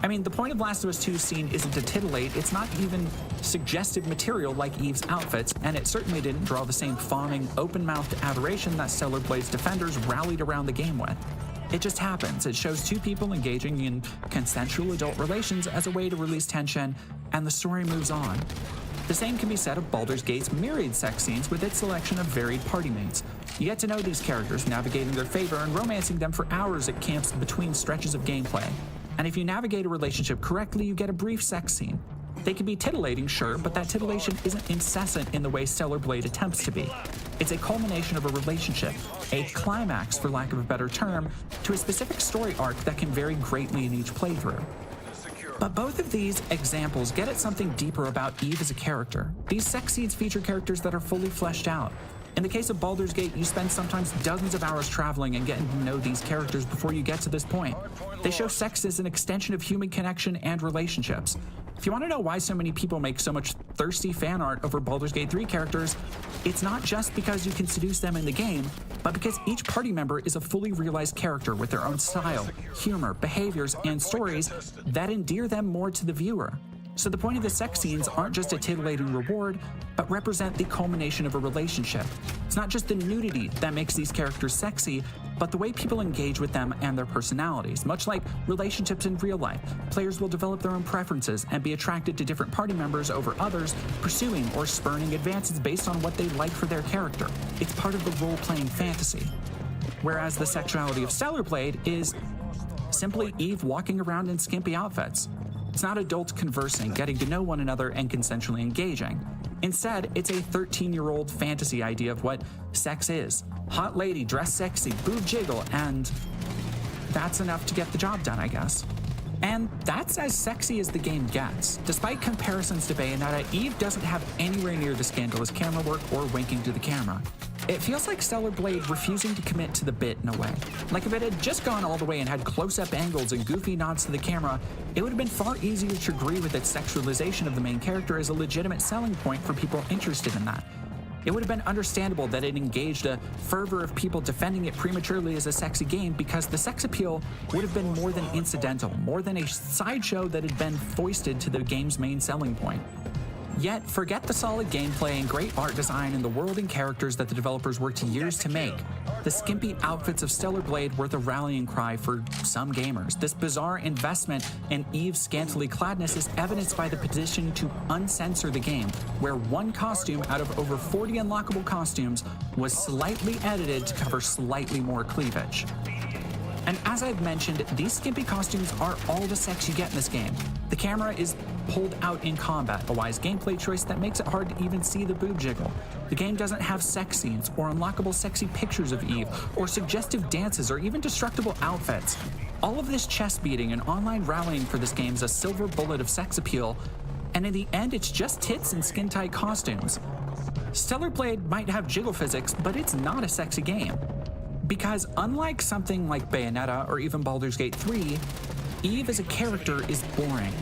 I mean, the point of Last of Us 2's scene isn't to titillate, it's not even suggestive material like Eve's outfits, and it certainly didn't draw the same fawning, open-mouthed adoration that Stellar Blade's defenders rallied around the game with. It just happens. It shows two people engaging in consensual adult relations as a way to release tension, and the story moves on. The same can be said of Baldur's Gate's myriad sex scenes with its selection of varied party mates. You get to know these characters, navigating their favor and romancing them for hours at camps between stretches of gameplay. And if you navigate a relationship correctly, you get a brief sex scene. They can be titillating, sure, but that titillation isn't incessant in the way Stellar Blade attempts to be. It's a culmination of a relationship, a climax, for lack of a better term, to a specific story arc that can vary greatly in each playthrough. But both of these examples get at something deeper about Eve as a character. These sex scenes feature characters that are fully fleshed out. In the case of Baldur's Gate, you spend sometimes dozens of hours traveling and getting to know these characters before you get to this point. They show sex as an extension of human connection and relationships. If you want to know why so many people make so much thirsty fan art over Baldur's Gate 3 characters, it's not just because you can seduce them in the game, but because each party member is a fully realized character with their own style, humor, behaviors, and stories that endear them more to the viewer. So the point of the sex scenes aren't just a titillating reward, but represent the culmination of a relationship. It's not just the nudity that makes these characters sexy, but the way people engage with them and their personalities. Much like relationships in real life, players will develop their own preferences and be attracted to different party members over others, pursuing or spurning advances based on what they like for their character. It's part of the role-playing fantasy. Whereas the sexuality of Stellar Blade is simply Eve walking around in skimpy outfits. It's not adults conversing, getting to know one another, and consensually engaging. Instead, it's a 13-year-old fantasy idea of what sex is. Hot lady, dress sexy, boob jiggle, and that's enough to get the job done, I guess. And that's as sexy as the game gets. Despite comparisons to Bayonetta, Eve doesn't have anywhere near the scandalous camera work or winking to the camera. It feels like Stellar Blade refusing to commit to the bit in a way. Like if it had just gone all the way and had close-up angles and goofy nods to the camera, it would have been far easier to agree with its sexualization of the main character as a legitimate selling point for people interested in that. It would have been understandable that it engaged a fervor of people defending it prematurely as a sexy game because the sex appeal would have been more than incidental, more than a sideshow that had been foisted to the game's main selling point. Yet, forget the solid gameplay and great art design and the world and characters that the developers worked years to make. The skimpy outfits of Stellar Blade were the rallying cry for some gamers. This bizarre investment in Eve's scantily cladness is evidenced by the petition to uncensor the game, where one costume out of over 40 unlockable costumes was slightly edited to cover slightly more cleavage. And as I've mentioned, these skimpy costumes are all the sex you get in this game. The camera is pulled out in combat, a wise gameplay choice that makes it hard to even see the boob jiggle. The game doesn't have sex scenes, or unlockable sexy pictures of Eve, or suggestive dances, or even destructible outfits. All of this chest beating and online rallying for this game is a silver bullet of sex appeal, and in the end it's just tits and skin-tight costumes. Stellar Blade might have jiggle physics, but it's not a sexy game. Because unlike something like Bayonetta or even Baldur's Gate 3, Eve as a character is boring.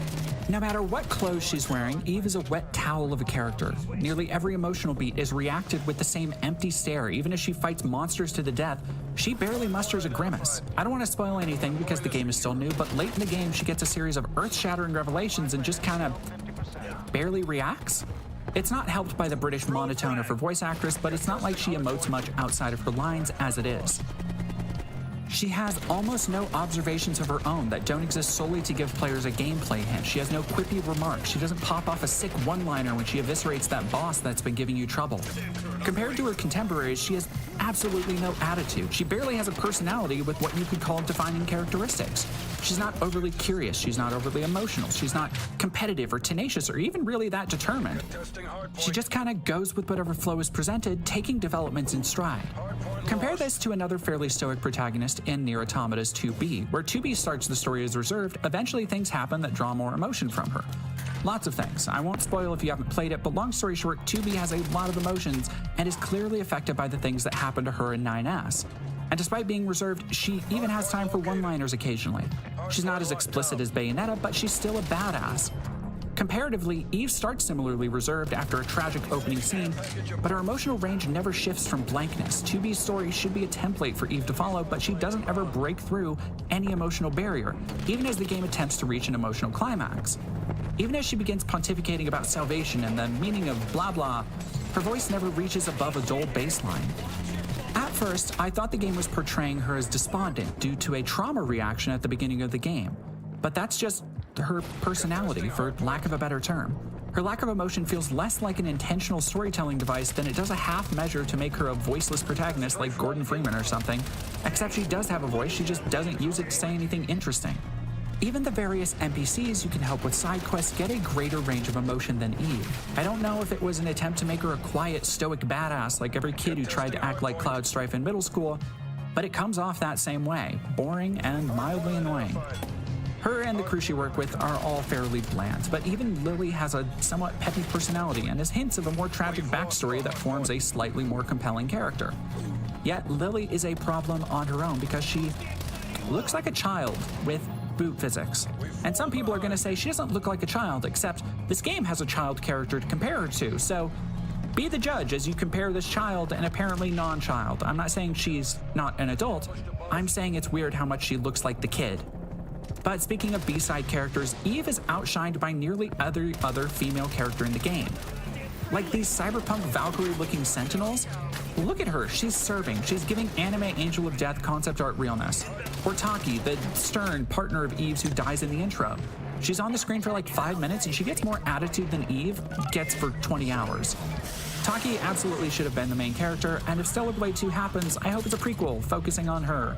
No matter what clothes she's wearing, Eve is a wet towel of a character. Nearly every emotional beat is reacted with the same empty stare. Even as she fights monsters to the death, she barely musters a grimace. I don't want to spoil anything because the game is still new, but late in the game she gets a series of earth-shattering revelations and just kind of barely reacts. It's not helped by the British monotone of her voice actress, but it's not like she emotes much outside of her lines as it is. She has almost no observations of her own that don't exist solely to give players a gameplay hint. She has no quippy remarks. She doesn't pop off a sick one-liner when she eviscerates that boss that's been giving you trouble. Compared to her contemporaries, she has absolutely no attitude. She barely has a personality with what you could call defining characteristics. She's not overly curious. She's not overly emotional. She's not competitive or tenacious or even really that determined. She just kind of goes with whatever flow is presented, taking developments in stride. Compare this to another fairly stoic protagonist in Nier Automata's 2B, where 2B starts the story as reserved. Eventually things happen that draw more emotion from her. Lots of things. I won't spoil if you haven't played it, but long story short, 2B has a lot of emotions and is clearly affected by the things that happen to her in 9S. And despite being reserved, she even has time for one-liners occasionally. She's not as explicit as Bayonetta, but she's still a badass. Comparatively, Eve starts similarly reserved after a tragic opening scene, but her emotional range never shifts from blankness. 2B's story should be a template for Eve to follow, but she doesn't ever break through any emotional barrier, even as the game attempts to reach an emotional climax. Even as she begins pontificating about salvation and the meaning of blah blah, her voice never reaches above a dull baseline. At first, I thought the game was portraying her as despondent due to a trauma reaction at the beginning of the game, but that's just her personality, for lack of a better term. Her lack of emotion feels less like an intentional storytelling device than it does a half measure to make her a voiceless protagonist like Gordon Freeman or something, except she does have a voice, she just doesn't use it to say anything interesting. Even the various NPCs you can help with side quests get a greater range of emotion than Eve. I don't know if it was an attempt to make her a quiet, stoic badass like every kid who tried to act like Cloud Strife in middle school, but it comes off that same way, boring and mildly annoying. Her and the crew she worked with are all fairly bland, but even Lily has a somewhat peppy personality and has hints of a more tragic backstory that forms a slightly more compelling character. Yet Lily is a problem on her own because she looks like a child with boot physics. And some people are going to say she doesn't look like a child, except this game has a child character to compare her to, so be the judge as you compare this child and apparently non-child. I'm not saying she's not an adult, I'm saying it's weird how much she looks like the kid. But speaking of B-side characters, Eve is outshined by nearly every other female character in the game. Like these cyberpunk Valkyrie-looking sentinels, look at her, she's serving, she's giving anime Angel of Death concept art realness. Or Taki, the stern partner of Eve's who dies in the intro. She's on the screen for like 5 minutes and she gets more attitude than Eve gets for 20 hours. Taki absolutely should have been the main character, and if Stellar Blade 2 happens, I hope it's a prequel focusing on her.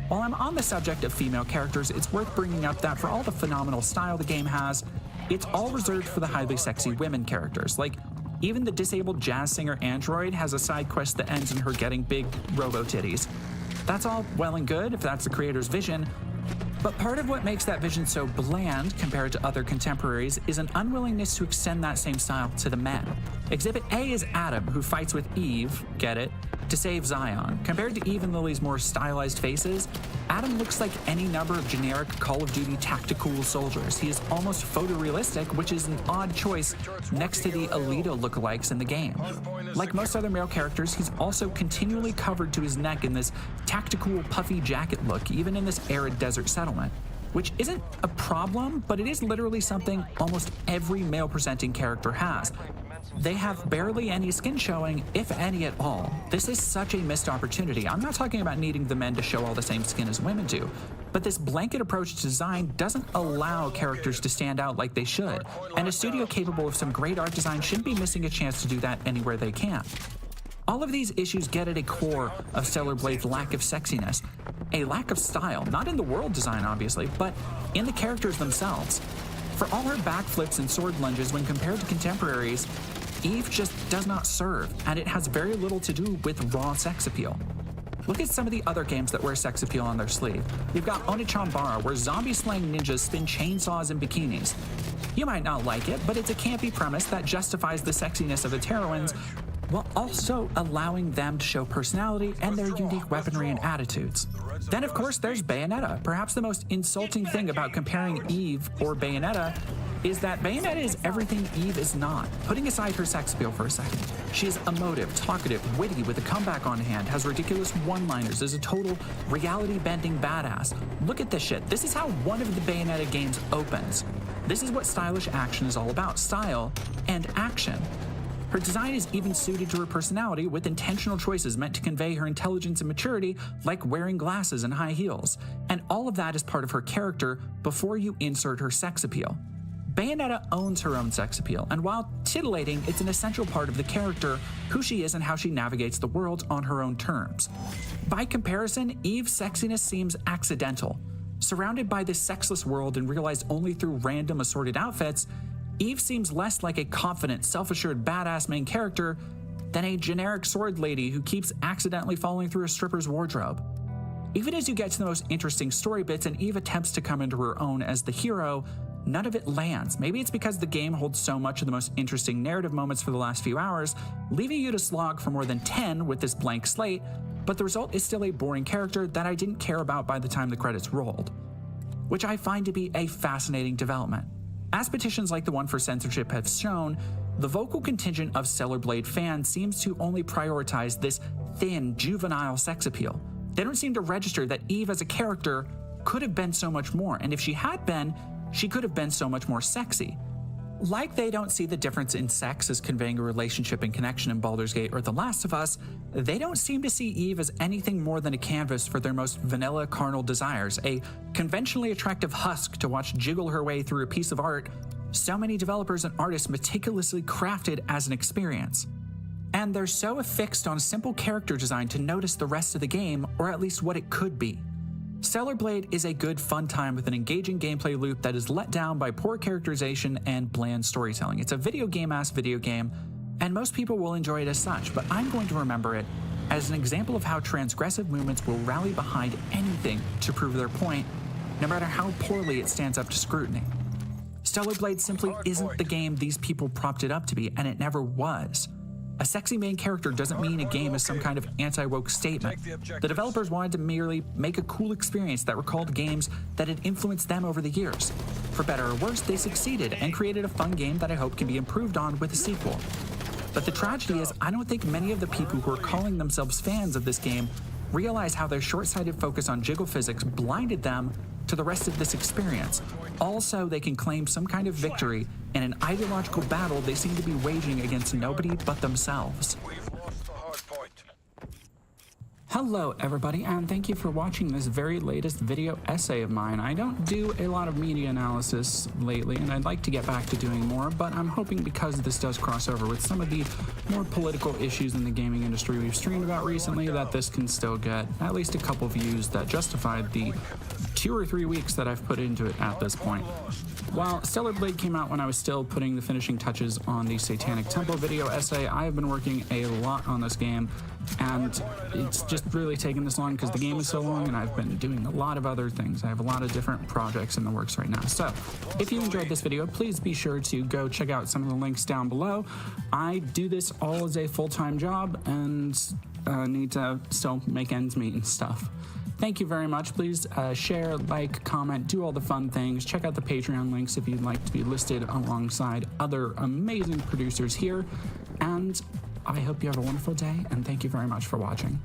While I'm on the subject of female characters, it's worth bringing up that for all the phenomenal style the game has, it's all reserved for the highly sexy women characters. Like, even the disabled jazz singer Android has a side quest that ends in her getting big robo-titties. That's all well and good if that's the creator's vision, but part of what makes that vision so bland compared to other contemporaries is an unwillingness to extend that same style to the men. Exhibit A is Adam, who fights with Eve, get it, to save Zion. Compared to Eve and Lily's more stylized faces, Adam looks like any number of generic Call of Duty tactical soldiers. He is almost photorealistic, which is an odd choice next to the Alita lookalikes in the game. Like most other male characters, he's also continually covered to his neck in this tactical puffy jacket look, even in this arid desert settlement. Which isn't a problem, but it is literally something almost every male-presenting character has. They have barely any skin showing, if any at all. This is such a missed opportunity. I'm not talking about needing the men to show all the same skin as women do, but this blanket approach to design doesn't allow characters to stand out like they should, and a studio capable of some great art design shouldn't be missing a chance to do that anywhere they can. All of these issues get at a core of Stellar Blade's lack of sexiness, a lack of style, not in the world design obviously, but in the characters themselves. For all her backflips and sword lunges when compared to contemporaries, Eve just does not serve, and it has very little to do with raw sex appeal. Look at some of the other games that wear sex appeal on their sleeve. You've got Onechanbara, where zombie-slaying ninjas spin chainsaws in bikinis. You might not like it, but it's a campy premise that justifies the sexiness of its heroines, while also allowing them to show personality and their unique weaponry and attitudes. Then, of course, there's Bayonetta. Perhaps the most insulting thing about comparing Eve or Bayonetta is that Bayonetta is everything Eve is not. Putting aside her sex appeal for a second, she is emotive, talkative, witty with a comeback on hand, has ridiculous one-liners, is a total reality-bending badass. Look at this shit. This is how one of the Bayonetta games opens. This is what stylish action is all about, style and action. Her design is even suited to her personality, with intentional choices meant to convey her intelligence and maturity, like wearing glasses and high heels. And all of that is part of her character before you insert her sex appeal. Bayonetta owns her own sex appeal, and while titillating, it's an essential part of the character, who she is and how she navigates the world on her own terms. By comparison, Eve's sexiness seems accidental. Surrounded by this sexless world and realized only through random assorted outfits, Eve seems less like a confident, self-assured badass main character than a generic sword lady who keeps accidentally falling through a stripper's wardrobe. Even as you get to the most interesting story bits and Eve attempts to come into her own as the hero, none of it lands. Maybe it's because the game holds so much of the most interesting narrative moments for the last few hours, leaving you to slog for more than 10 with this blank slate, but the result is still a boring character that I didn't care about by the time the credits rolled, which I find to be a fascinating development. As petitions like the one for censorship have shown, the vocal contingent of Stellar Blade fans seems to only prioritize this thin, juvenile sex appeal. They don't seem to register that Eve as a character could have been so much more, and if she had been, she could have been so much more sexy. Like they don't see the difference in sex as conveying a relationship and connection in Baldur's Gate or The Last of Us, they don't seem to see Eve as anything more than a canvas for their most vanilla carnal desires, a conventionally attractive husk to watch jiggle her way through a piece of art so many developers and artists meticulously crafted as an experience. And they're so affixed on simple character design to notice the rest of the game, or at least what it could be. Stellar Blade is a good fun time with an engaging gameplay loop that is let down by poor characterization and bland storytelling. It's a video game-ass video game, and most people will enjoy it as such, but I'm going to remember it as an example of how transgressive movements will rally behind anything to prove their point, no matter how poorly it stands up to scrutiny. Stellar Blade simply isn't the game these people propped it up to be, and it never was. A sexy main character doesn't mean a game is some kind of anti-woke statement. The developers wanted to merely make a cool experience that recalled games that had influenced them over the years. For better or worse, they succeeded and created a fun game that I hope can be improved on with a sequel. But the tragedy is, I don't think many of the people who are calling themselves fans of this game realize how their short-sighted focus on jiggle physics blinded them to the rest of this experience. Also, they can claim some kind of victory in an ideological battle they seem to be waging against nobody but themselves. Hello everybody, and thank you for watching this very latest video essay of mine. I don't do a lot of media analysis lately, and I'd like to get back to doing more, but I'm hoping because this does cross over with some of the more political issues in the gaming industry we've streamed about recently, that this can still get at least a couple views that justified the 2 or 3 weeks that I've put into it at this point. While Stellar Blade came out when I was still putting the finishing touches on the Satanic Temple video essay, I have been working a lot on this game, and it's just really taken this long because the game is so long and I've been doing a lot of other things. I have a lot of different projects in the works right now. So if you enjoyed this video, please be sure to go check out some of the links down below. I do this all as a full-time job and need to still make ends meet and stuff. Thank you very much. Please share, like, comment, do all the fun things. Check out the Patreon links if you'd like to be listed alongside other amazing producers here. And I hope you have a wonderful day, and thank you very much for watching.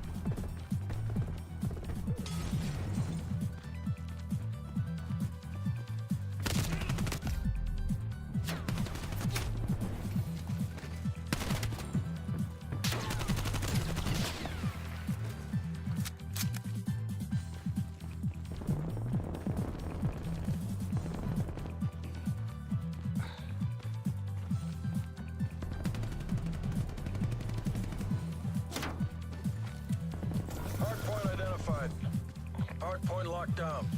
Hardpoint identified. Hardpoint locked down.